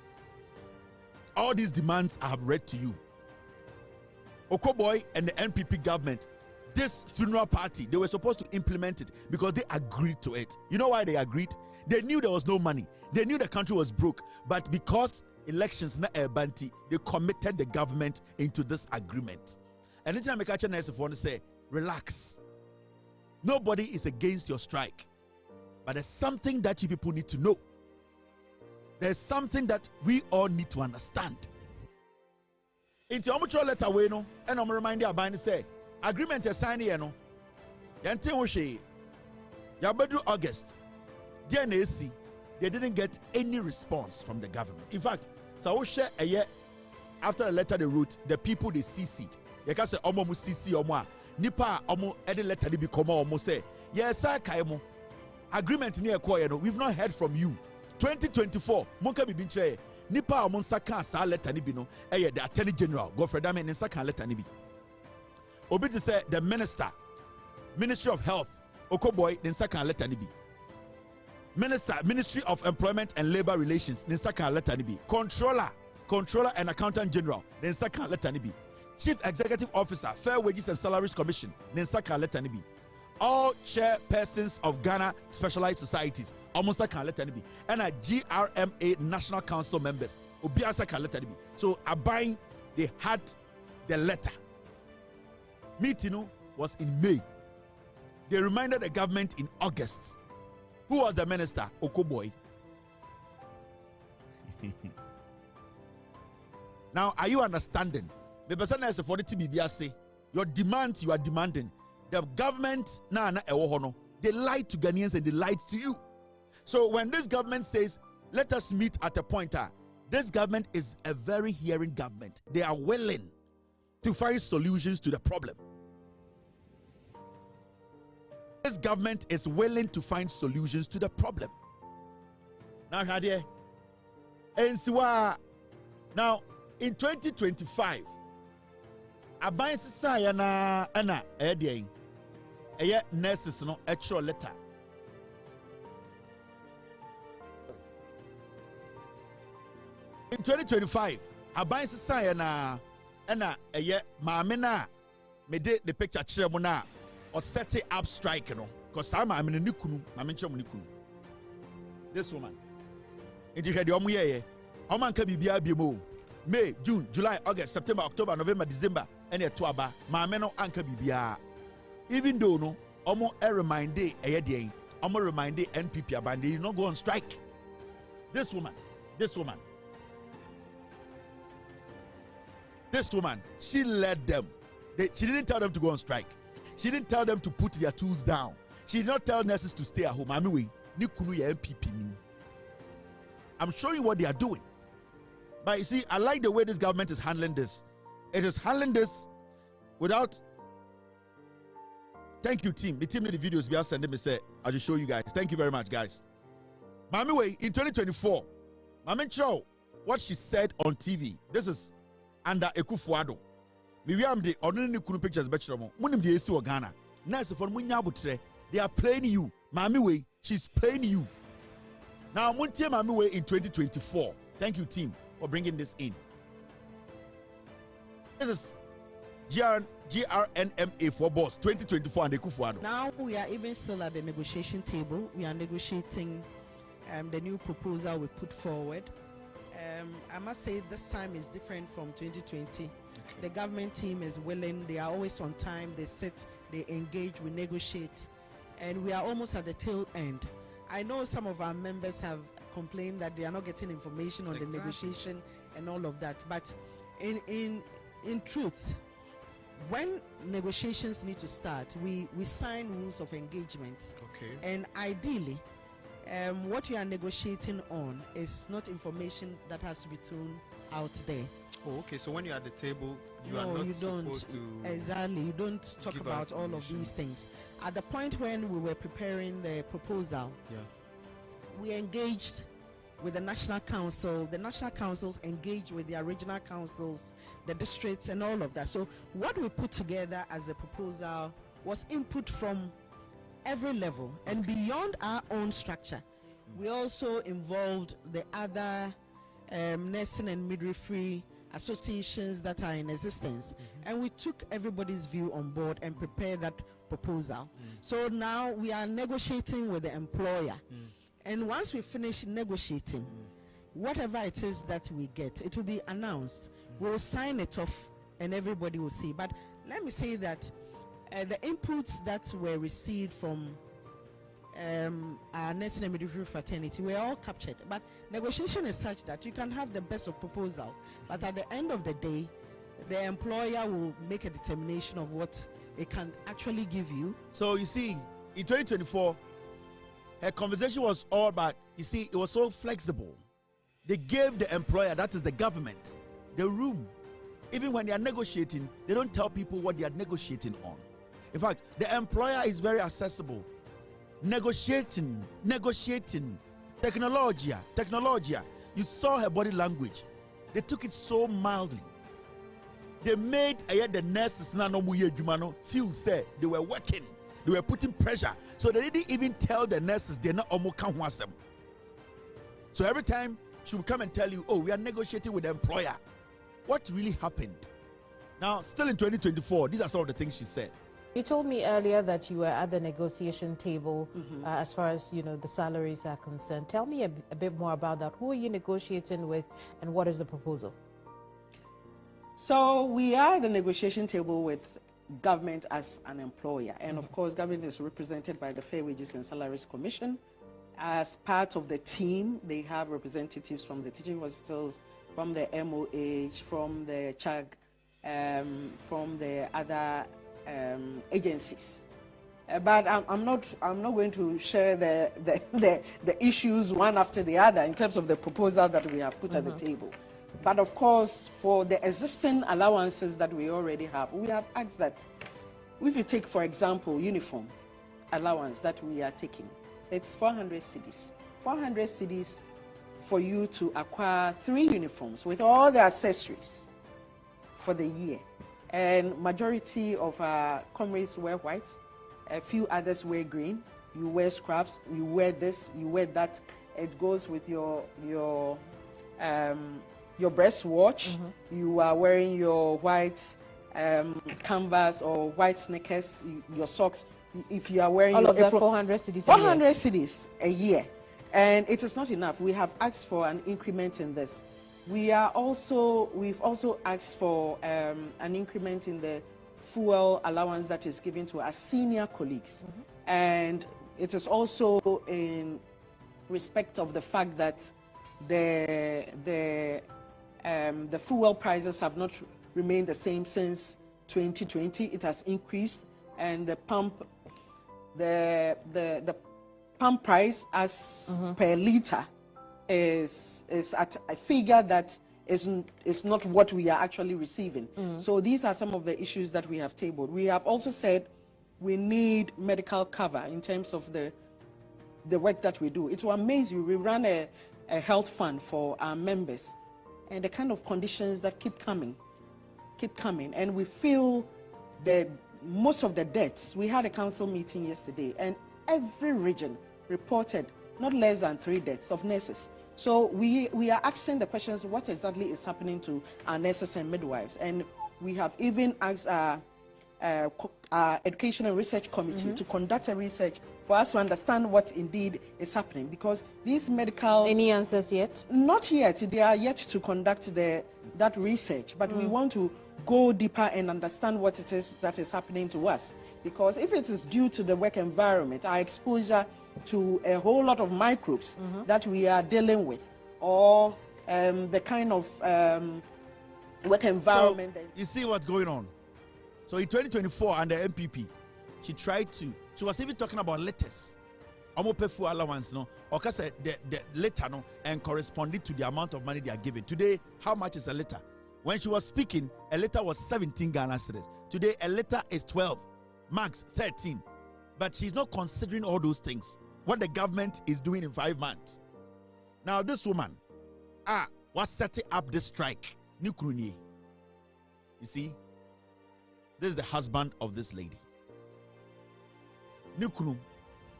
All these demands I have read to you. Okoboy and the NPP government, this funeral party, they were supposed to implement it because they agreed to it. You know why they agreed? They knew there was no money. They knew the country was broke. But because elections na banti, they committed the government into this agreement. And then I make a nice want to say, relax. Nobody is against your strike. But there's something that you people need to know. There's something that we all need to understand. Into omucho letter we no, and I'm reminding about say agreement is signed here no. Yante oshe. Yabedu August. DNAC, they didn't get any response from the government. In fact, so share a year after the letter they wrote, the people they CC'd. You can say omo mu CC omo nipa omo any letter they become omo say yes sir kaimo agreement near no. We've not heard from you. 2024 monka bi binche nipa omo nsaka sa letter ni bi no the attorney general Godfrey Dame nsaka letter ni bi obi to say the ministry of health Okoboy nsaka letter ni bi Ministry of Employment and Labor Relations, Ninsaka letter nibi. Controller and Accountant General, Ninsaka letter nibi. Chief Executive Officer, Fair Wages and Salaries Commission, Ninsaka letter nibi. All chairpersons of Ghana Specialized Societies, Omosaka letter nibi. And a GRMA National Council members, Obiasaka letter nibi. So Abai, they had the letter. Meeting was in May. They reminded the government in August. Who was the minister? Okoboy. Now, are you understanding? The person is for the TBBA say your demands you are demanding. The government they lied to Ghanaians and they lied to you. So when this government says, let us meet at a point, this government is a very hearing government. They are willing to find solutions to the problem. This government is willing to find solutions to the problem. Now, in 2025, Abai Sisayana Anna Edian, a nurses no actual letter. In 2025, Abai Sisayana Anna a Mamena made the picture Chemona. Or set it up strike, because I'm in a nikunu, this woman. And you had the Omuye, Oman Kabibia Bimo, May, June, July, August, September, October, November, December, and a Tuaba, Mameno Anka Bibia. Even though no, Omo a remind day a day, Omo remind day NPP abandon, they not go on strike. This woman, she led them. She didn't tell them to go on strike. She didn't tell them to put their tools down. She did not tell nurses to stay at home. I'm showing you what they are doing. But you see, I like the way this government is handling this. It is handling this without. Thank you, team. The team in the videos we are sending me say, I'll just show you guys. Thank you very much, guys. Mami Way, in 2024, Mami Chow, what she said on TV. This is under Ekufuado. We am the ordinary kunu pictures betromo. Munim the AC Ghana. Nice for munyabutre. They are playing you. Mami Way, she's playing you. Now Muntie Mami Way in 2024. Thank you, team, for bringing this in. This is GRNMA for boss 2024 and the Kufuano. Now we are even still at the negotiation table. We are negotiating the new proposal we put forward. I must say this time is different from 2020. Okay. The government team is willing. They are always on time. They sit, they engage, we negotiate, and we are almost at the tail end. I know some of our members have complained that they are not getting information on the negotiation and all of that, but in truth, when negotiations need to start, we sign rules of engagement. Okay. And ideally, what you are negotiating on is not information that has to be thrown out there. Oh, okay. So when you're at the table, you are not supposed to... Exactly. You don't talk about all of these things. At the point when we were preparing the proposal, we engaged with the National Council. The National Councils engaged with the regional councils, the districts, and all of that. So what we put together as a proposal was input from every level, and beyond our own structure. We also involved the other nursing and midwifery associations that are in existence, and we took everybody's view on board and prepared that proposal. So now we are negotiating with the employer, and once we finish negotiating, whatever it is that we get, it will be announced. We will sign it off and everybody will see. But let me say that the inputs that were received from our nursing and midwifery fraternity were all captured. But negotiation is such that you can have the best of proposals, but at the end of the day, the employer will make a determination of what it can actually give you. So you see, in 2024, her conversation was all about, you see, it was so flexible. They gave the employer, that is the government, the room. Even when they are negotiating, they don't tell people what they are negotiating on. In fact, the employer is very accessible. Negotiating, technology. You saw her body language. They took it so mildly. They made the nurses feel say they were working. They were putting pressure. So they didn't even tell the nurses they're not almost. So every time she would come and tell you, oh, we are negotiating with the employer. What really happened? Now, still in 2024, these are some of the things she said. You told me earlier that you were at the negotiation table as far as, the salaries are concerned. Tell me a bit more about that. Who are you negotiating with and what is the proposal? So we are at the negotiation table with government as an employer. And of course, government is represented by the Fair Wages and Salaries Commission. As part of the team, they have representatives from the teaching hospitals, from the MOH, from the CHAG, from the other agencies. But I'm not going to share the issues one after the other in terms of the proposal that we have put at the table. But of course, for the existing allowances that we already have, we have asked that if you take, for example, uniform allowance that we are taking, it's 400 cedis. 400 cedis for you to acquire 3 uniforms with all the accessories for the year. And majority of our comrades wear white, a few others wear green. You wear scrubs, you wear this, you wear that. It goes with your breast watch. You are wearing your white canvas or white sneakers, your socks. If you are wearing all of that 400 cedis 400 cedis a year. And it is not enough. We have asked for an increment in this. We've also asked for an increment in the fuel allowance that is given to our senior colleagues. And it is also in respect of the fact that the fuel prices have not remained the same since 2020. It has increased, and the pump price as per liter is at a figure that is not what we are actually receiving. So these are some of the issues that we have tabled. We have also said we need medical cover in terms of the work that we do. It will amaze you. We run a health fund for our members, and the kind of conditions that keep coming, and we feel that most of the deaths, we had a council meeting yesterday, and every region reported not less than 3 deaths of nurses. So we are asking the questions, what exactly is happening to our nurses and midwives? And we have even asked our Education and Research Committee to conduct a research for us to understand what indeed is happening, because these medical... Any answers yet? Not yet. They are yet to conduct that research, but we want to go deeper and understand what it is that is happening to us. Because if it is due to the work environment, our exposure to a whole lot of microbes that we are dealing with, or the kind of work environment... So, you see what's going on? So in 2024 under MPP, she was even talking about letters. Omo pay for allowance, no? Or say the letter, no, and corresponding to the amount of money they are giving. Today, how much is a letter? When she was speaking, a letter was 17 Ghana cedis. Today, a letter is 12, max 13. But she's not considering all those things. What the government is doing in 5 months. Now, this woman, was setting up this strike. You see, this is the husband of this lady. Nukunu,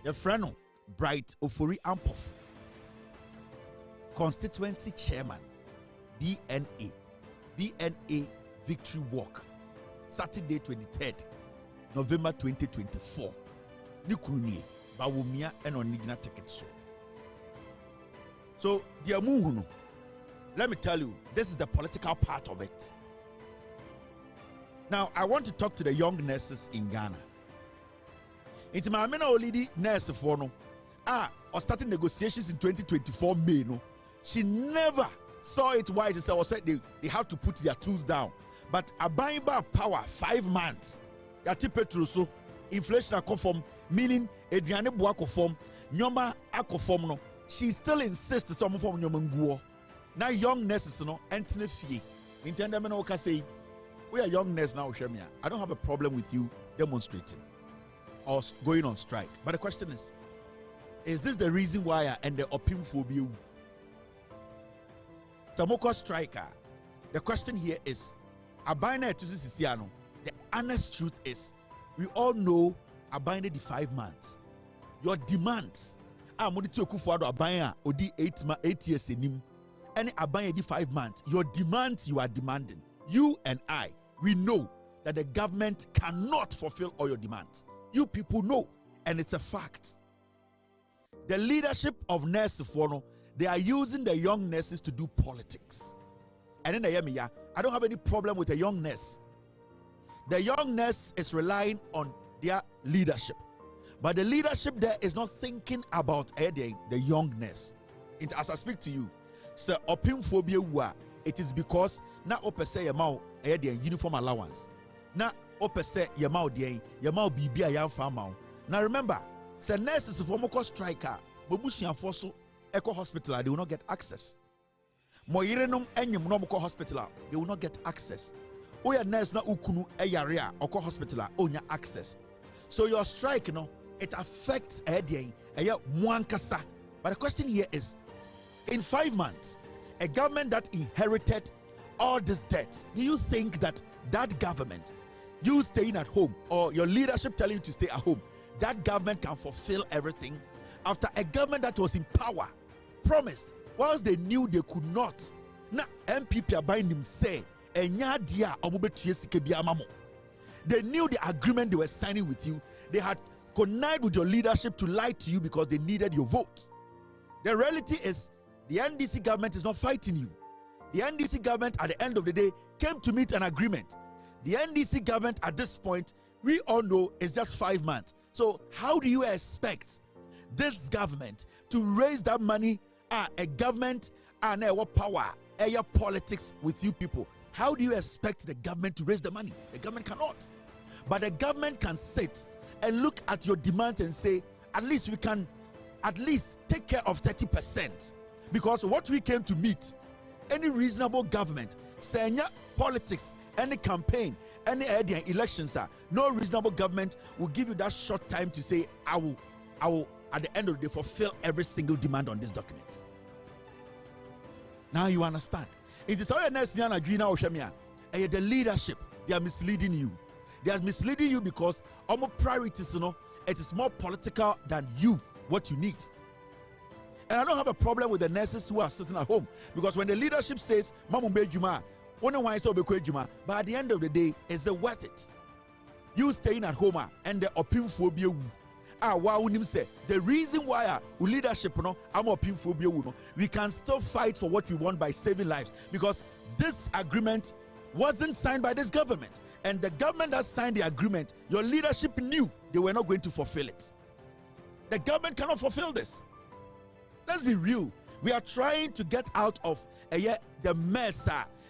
the friend, Bright Ofori Ampof, constituency chairman, BNA Victory Walk, Saturday 23rd, November 2024. Nukunu, Bawumia and Onigina tickets. So, dear Muhunu, let me tell you, this is the political part of it. Now, I want to talk to the young nurses in Ghana. It's my lady nurse for no. Or starting negotiations in 2024 May. No, she never saw it wise. She said they have to put their tools down. But a buying back power 5 months. Yati petroso inflation conform, meaning Adriane Buako form, Nyoma Akofom no. She still insists some form Nyomanguo. Now young nurses no entine fie. Intended me no say. We are young nurses now, Shemia. I don't have a problem with you demonstrating or going on strike. But the question is this the reason why I end the opium phobia? Tamoko striker. The question here is, Abina to Siciano. The honest truth is, we all know Abina the 5 months. Your demands are Mudito Kufuado Abina or the 8 years in him. Any Abina the 5 months. Your demands you are demanding. You and I, we know that the government cannot fulfill all your demands. You people know, and it's a fact. The leadership of nurses, they are using the young nurses to do politics. And in the Yemiya, I don't have any problem with a young nurse. The young nurse is relying on their leadership. But the leadership there is not thinking about the young nurse. As I speak to you, sir, opium phobia, it is because na opese yamao uniform allowance. Na opese yamao bibia yam famao. Now remember, say nurses for moko striker, bobusian foso eco hospital, they will not get access. Moyirenum enyum no moko hospital, they will not get access. Oya nurse na ukunu eyarea oko hospital, onya access. So your strike, it affects muankasa. But the question here is, in 5 months, a government that inherited all this debt, do you think that government, you staying at home or your leadership telling you to stay at home, that government can fulfill everything? After a government that was in power promised, whilst they knew they could not, now MPP are buying them say, they knew the agreement they were signing with you. They had connived with your leadership to lie to you because they needed your vote. The reality is, the NDC government is not fighting you. The NDC government at the end of the day came to meet an agreement. The NDC government at this point, we all know, is just 5 months. So how do you expect this government to raise that money? A government and what power, your politics with you people. How do you expect the government to raise the money? The government cannot. But the government can sit and look at your demands and say, at least we can take care of 30%. Because what we came to meet, any reasonable government, say politics, any campaign, any elections, no reasonable government will give you that short time to say, I will at the end of the day fulfill every single demand on this document. Now you understand. It is all next year the leadership, they are misleading you. They are misleading you because our priorities, it is more political than you, what you need. And I don't have a problem with the nurses who are sitting at home, because when the leadership says, but at the end of the day, is it worth it? you staying at home and the opinphobia wow say the reason why leadership no I'm opinphobia no we can still fight for what we want by saving lives, because this agreement wasn't signed by this government, and the government that signed the agreement, your leadership knew they were not going to fulfill it. The government cannot fulfill this. Let's be real. We are trying to get out of the mess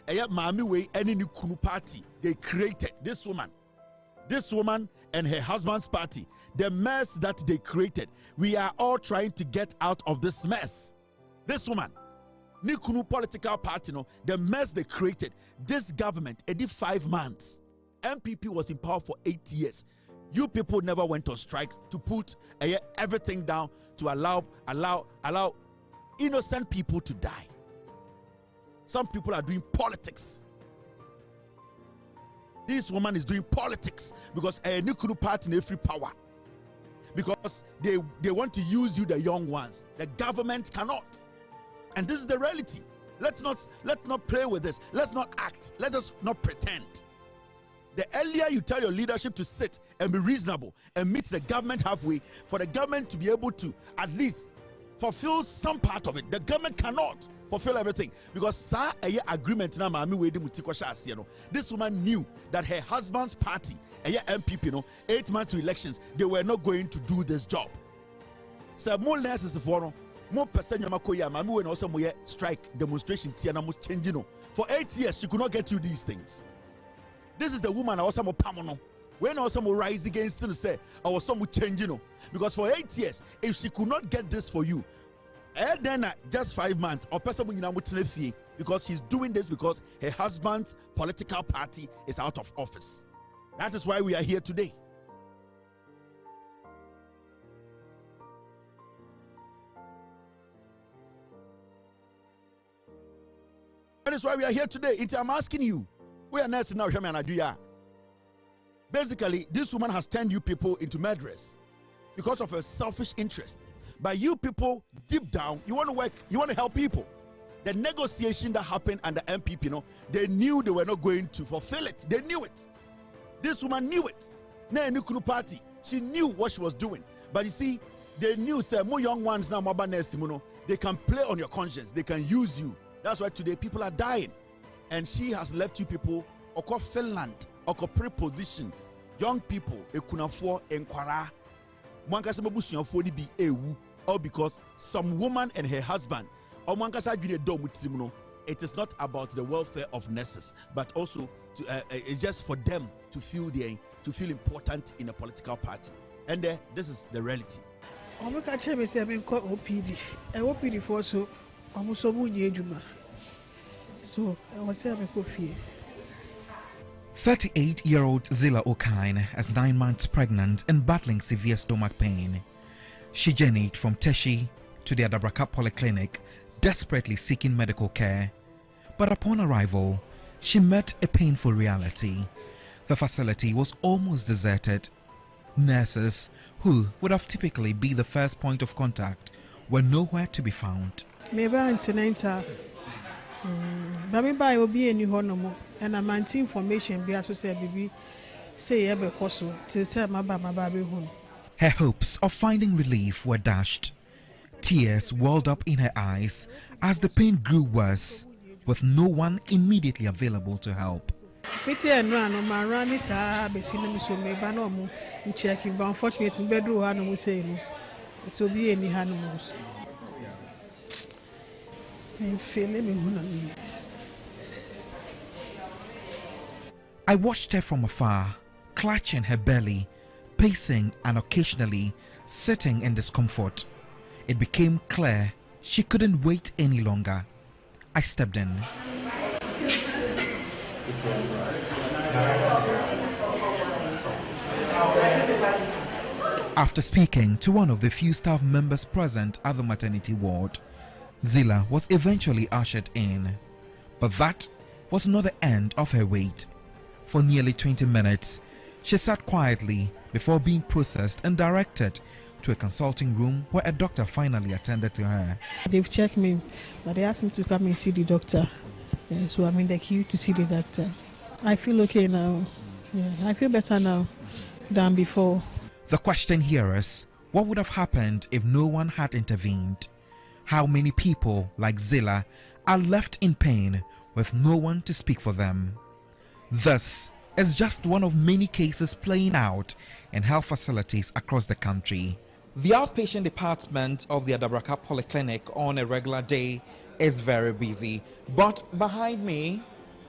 Mami Way any new Kunu party they created. This woman and her husband's party, the mess that they created. We are all trying to get out of this mess. This woman, Nikunu political party, no, the mess they created. This government, it did 5 months. MPP was in power for 8 years. You people never went on strike to put everything down to allow innocent people to die. Some people are doing politics. This woman is doing politics because a Nikunu party in free power. Because they want to use you, the young ones. The government cannot. And this is the reality. Let's not play with this. Let's not act. Let us not pretend. The earlier you tell your leadership to sit and be reasonable and meet the government halfway, for the government to be able to at least fulfill some part of it. The government cannot fulfill everything because agreement na mami we di this woman knew that her husband's party MPP 8 months to elections, they were not going to do this job. So more nurses for more person yamakoya mami we also more strike demonstration tiana mo changing for 8 years she could not get you these things. This is the woman I also more pamono. When also more rise against and say I was some changing because for 8 years if she could not get this for you, then just 5 months or person because she's doing this because her husband's political party is out of office. That is why we are here today. That is why we are here today. I'm asking you, we are next now. Basically, this woman has turned you people into murderers because of her selfish interest. But you people, deep down, you want to work, you want to help people. The negotiation that happened under MPP, they knew they were not going to fulfill it. They knew it. This woman knew it. Nikunu party, she knew what she was doing. But you see, they knew, say, more young ones now, they can play on your conscience. They can use you. That's why today people are dying. And she has left you people, oko Finland, oko preposition, young people, ekunafo, enkwara, all because some woman and her husband, it is not about the welfare of nurses, but also it's just for them to feel important in a political party. And this is the reality. 38-year-old Zila Okine is 9 months pregnant and battling severe stomach pain. She journeyed from Teshi to the Adabraka Polyclinic, desperately seeking medical care. But upon arrival, she met a painful reality. The facility was almost deserted. Nurses, who would have typically been the first point of contact, were nowhere to be found. And I'm information be as we say baby say her hopes of finding relief were dashed. Tears welled up in her eyes as the pain grew worse, with no one immediately available to help. I watched her from afar, clutching her belly, pacing and occasionally sitting in discomfort. It became clear she couldn't wait any longer. I stepped in. After speaking to one of the few staff members present at the maternity ward, Zila was eventually ushered in. But that was not the end of her wait. For nearly 20 minutes, she sat quietly before being processed and directed to a consulting room where a doctor finally attended to her. They've checked me, but they asked me to come and see the doctor. So I'm in the queue to see the doctor. I feel okay now. Yeah, I feel better now than before. The question here is, what would have happened if no one had intervened? How many people like Zilla are left in pain with no one to speak for them? This is just one of many cases playing out in health facilities across the country. The outpatient department of the Adabraka Polyclinic on a regular day is very busy. But behind me,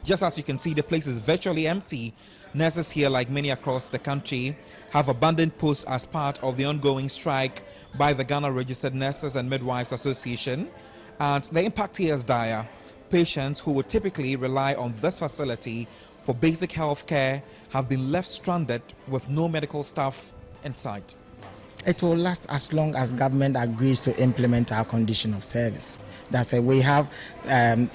just as you can see, the place is virtually empty. Nurses here, like many across the country, have abandoned posts as part of the ongoing strike by the Ghana Registered Nurses and Midwives Association. And the impact here is dire. Patients who would typically rely on this facility for basic health care have been left stranded with no medical staff in sight. It will last as long as government agrees to implement our condition of service. That's it. We have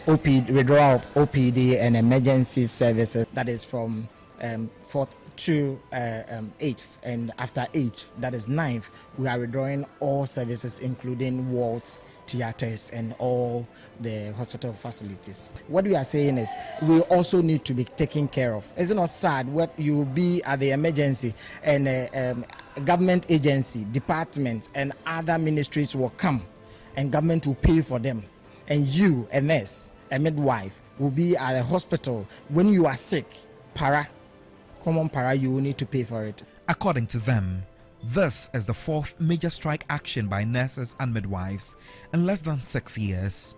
withdrawal of OPD and emergency services. That is from 4th to 8th, and after 8th, that is 9th, we are withdrawing all services, including wards, theaters, and all the hospital facilities. What we are saying is we also need to be taken care of. Is it not sad what you be at the emergency and government agency, departments, and other ministries will come and government will pay for them, and you, a nurse, a midwife, will be at a hospital when you are sick, common para, you will need to pay for it. According to them, this is the 4th major strike action by nurses and midwives in less than 6 years.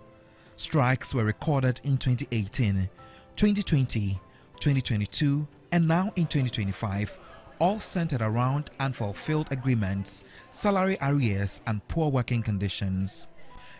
Strikes were recorded in 2018, 2020, 2022, and now in 2025, all centered around unfulfilled agreements, salary arrears, and poor working conditions.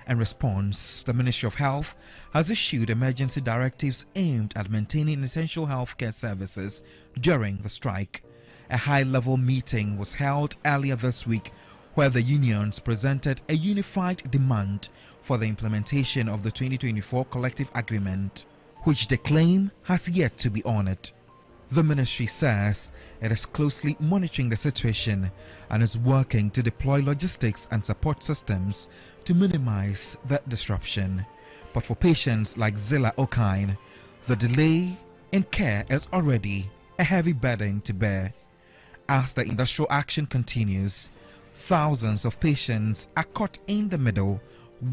In response, the Ministry of Health has issued emergency directives aimed at maintaining essential healthcare services during the strike. A high-level meeting was held earlier this week where the unions presented a unified demand for the implementation of the 2024 collective agreement, which they claim has yet to be honored. The ministry says it is closely monitoring the situation and is working to deploy logistics and support systems to minimize that disruption. But for patients like Zilla Okine, the delay in care is already a heavy burden to bear. As the industrial action continues, thousands of patients are caught in the middle,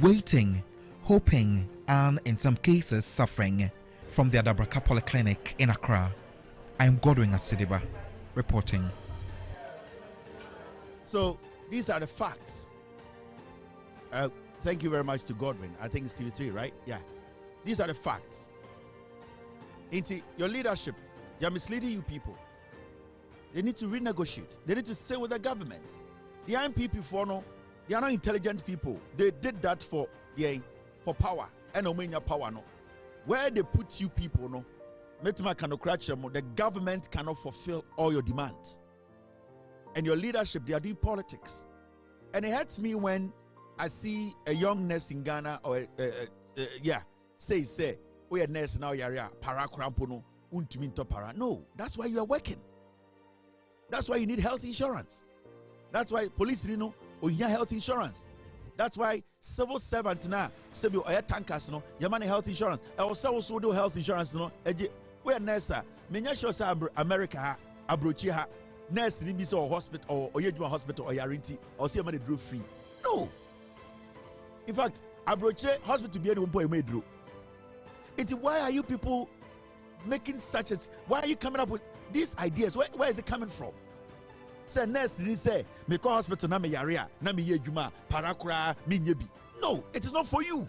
waiting, hoping, and in some cases suffering. From the Adabraka Polyclinic in Accra, I am Godwin Asidiba reporting. So these are the facts. Thank you very much to Godwin. I think it's TV3, right? Yeah. These are the facts. Your leadership, they are misleading you people. They need to renegotiate. They need to sit with the government. The IMPP they are not intelligent people. They did that for power. And power no. Where they put you people no. The government cannot fulfill all your demands. And your leadership, they are doing politics. And it hurts me when I see a young nurse in Ghana or say, we are nurse now, para crampono, untiminto para. No, that's why you are working. That's why you need health insurance. That's why police you know health insurance. That's why civil servant now say you are tankers no your money health insurance. I also do health insurance no. We are nurse. Menya sure say America abrochi ha nurse ni bi so hospital or yeduma hospital or yarinti or say money draw free. No. In fact, abrochi hospital be any one point made draw. Why are you people making such as? Why are you coming up with these ideas? Where is it coming from? Say nurse didn't say me call hospital na me yaria na me yeduma parakura me nyebi. No, it is not for you.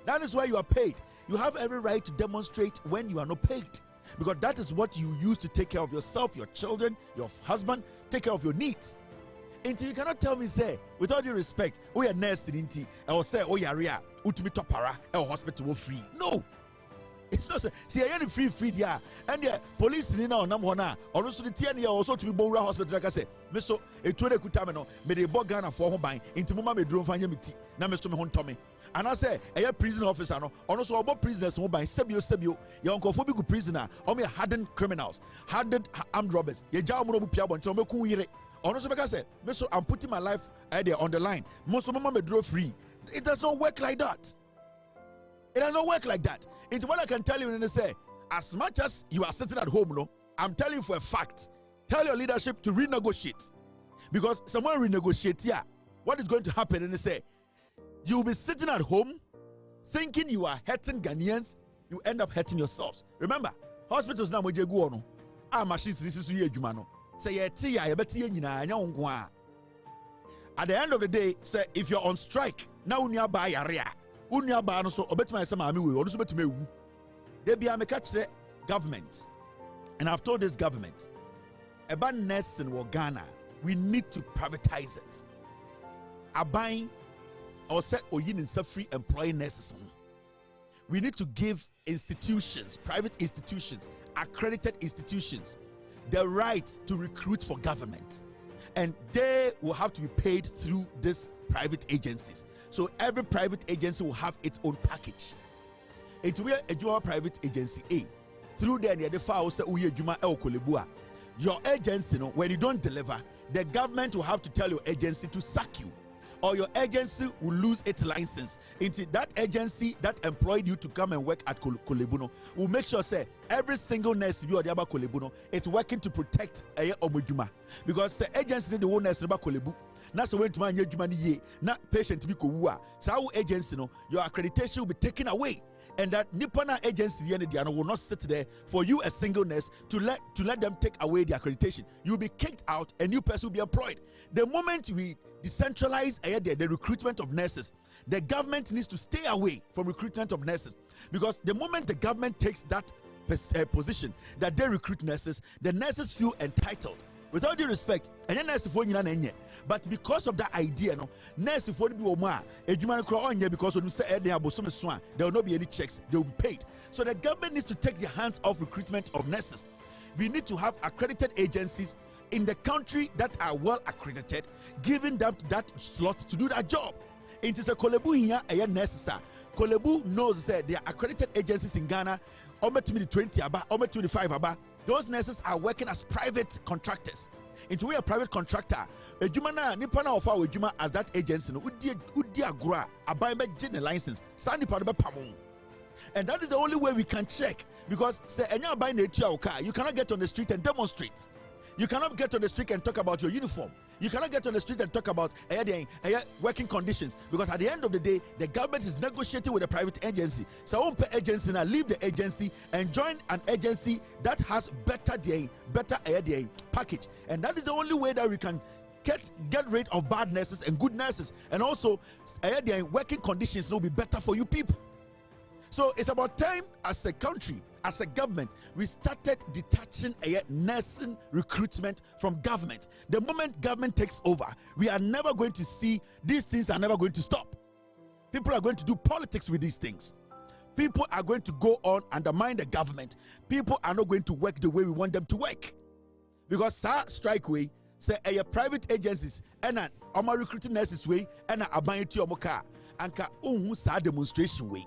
That is why you are paid. You have every right to demonstrate when you are not paid, because that is what you use to take care of yourself, your children, your husband, take care of your needs. Until you cannot tell me, say, with all due respect, we are nurse in or say, oh, yaria, utumi topara, or hospital free. No, it's not. See, I am free, yeah. And the police in now, Namona, or also the TNA also to be Bora Hospital, like I said, Meso, a 20 kutamino, made a bogana for home buying, into Mumma me drove Fanyamiti, Namesto home Tommy. And I say, a prison officer, no, also about prisoners who by Sebio, your uncophobic prisoner, or me hardened criminals, hardened armed robbers, your job will be piabo until me kuire. Also, because I say, Meso, I'm putting my life on the line. Most of Mumma me drove free. It does not work like that. It does not work like that. It's what I can tell you when they say, as much as you are sitting at home, no, I'm telling you for a fact. Tell your leadership to renegotiate. Because someone renegotiate here, what is going to happen? And they say, you'll be sitting at home thinking you are hurting Ghanaians, you end up hurting yourselves. Remember, hospitals now go on. Our machines this is no. Say at the end of the day, say if you're on strike, now unya buy area. Unya buy no so obetuma say maami we, onuso betuma ewu. They be am catch government. And I've told this government, about nursing in Ghana, we need to privatize it. Abain or say oyin free employee nurses. We need to give institutions, private institutions, accredited institutions, the right to recruit for government. And they will have to be paid through these private agencies. So every private agency will have its own package. It will be a private agency A. Through there, the file say your agency, when you don't deliver, the government will have to tell your agency to sack you, or your agency will lose its license. Into that agency that employed you to come and work at Kolebuno will make sure say every single nurse you are there about Kolebuno, it's working to protect Omuduma, because the agency the one nurse about Kolebu. Na so when to man ye na patient be ko so agency your accreditation will be taken away. And that Nippona agency will not sit there for you, a single nurse, to let them take away the accreditation. You'll be kicked out, a new person will be employed. The moment we decentralize the recruitment of nurses, the government needs to stay away from recruitment of nurses, because the moment the government takes that position that they recruit nurses, the nurses feel entitled. With all due respect, but because of that idea, nurse for the because when you say there will not be any checks, they will be paid. So the government needs to take their hands off recruitment of nurses. We need to have accredited agencies in the country that are well accredited, giving them that slot to do that job. It is a Kolebu here, a nurse. Kolebu knows that there are accredited agencies in Ghana, over 20 over 25 about. Those nurses are working as private contractors. Into a private contractor, a jumana nipana of our juma as that agency, udia abai be license, sani padaba pamon. And that is the only way we can check, because say enya buy na car, you cannot get on the street and demonstrate. You cannot get on the street and talk about your uniform. You cannot get on the street and talk about working conditions, because at the end of the day, the government is negotiating with a private agency. So one agency now leave the agency and join an agency that has better package, and that is the only way that we can get rid of bad nurses and good nurses, and also working conditions will be better for you people. So it's about time as a country, as a government, we started detaching nursing recruitment from government. The moment government takes over, we are never going to see, these things are never going to stop. People are going to do politics with these things. People are going to go on undermine the government. People are not going to work the way we want them to work. Because strike way, say private agencies and recruiting nurses way and abandon to your car and demonstration way.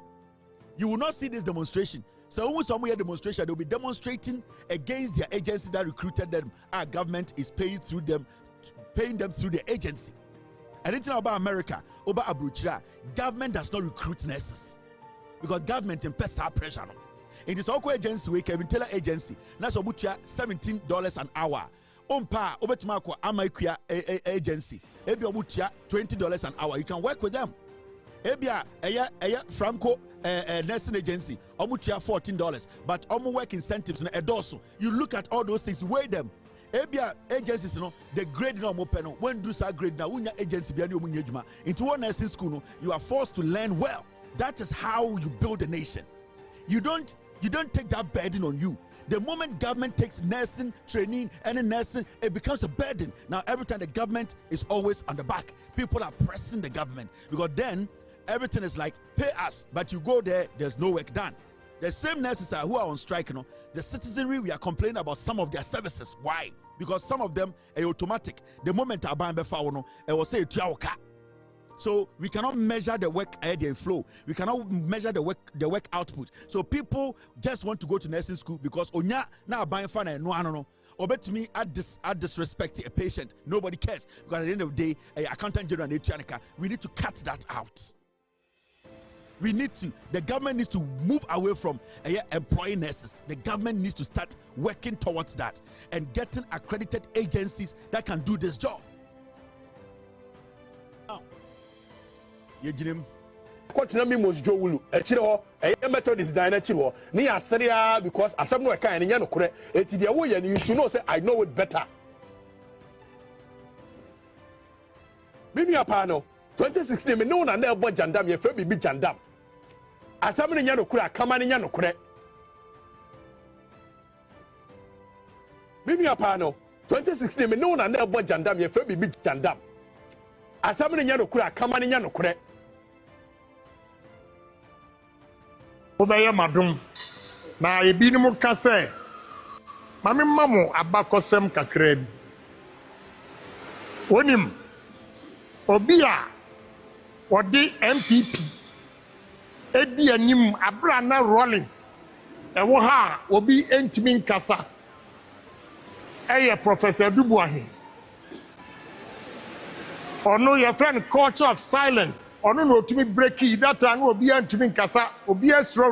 You will not see this demonstration. So when somewhere demonstration, they'll be demonstrating against their agency that recruited them. Our government is paying them through the agency. Anything about America, about Abuja, government does not recruit nurses, because government imposes pressure. In this Oko agency, we Kevin Taylor agency, that's about $17 an hour. Ompa obetumako amaikuya agency, ebi obutia $20 an hour. You can work with them. Ebia Franco nursing agency omutia $14, but omu work incentives na edoso. You look at all those things, weigh them. Ebia agencies the grade no mo peno. When do sa grade na unya agency bia ni omunye adwuma. Into one nursing school you are forced to learn well. That is how you build a nation. You don't take that burden on you. The moment government takes nursing training and nursing, it becomes a burden. Now every time the government is always on the back, people are pressing the government, because then everything is like pay us, but you go there, there's no work done. The same nurses who are on strike, the citizenry, we are complaining about some of their services. Why? Because some of them are automatic. The moment I buy before, it will say so we cannot measure the work flow. We cannot measure the work output. So people just want to go to nursing school because onya na buying fan and no. Or bet to me at disrespect a patient. Nobody cares, because at the end of the day, accountant general we need to cut that out. The government needs to move away from employing nurses. The government needs to start working towards that and getting accredited agencies that can do this job. Now, Continue me must Joe Wulu, a chiro, a Methodist diner chiro, near Seria because as some no kind of Yanokure, it's the way and you should know say I know it better. Bibi Apano, 2016, me no na never bought Jandam, ye fair be Jandam. As some in Yanokura, come on in Yanokure. Bibi Apano, 2016, me no na never bought Jandam, ye fair be Jandam. As some in Yanokura, come on in Yanokure. Obeye madum na ebinim ka se mame mamo abakosem kakra bi onim obi a odi MPP edi anim Abrana Rollins ewo ha obi entimi nkasa eye Professor Dubuahi ono your friend culture of silence ono no otimi break that time obi entimi nkasa obi esro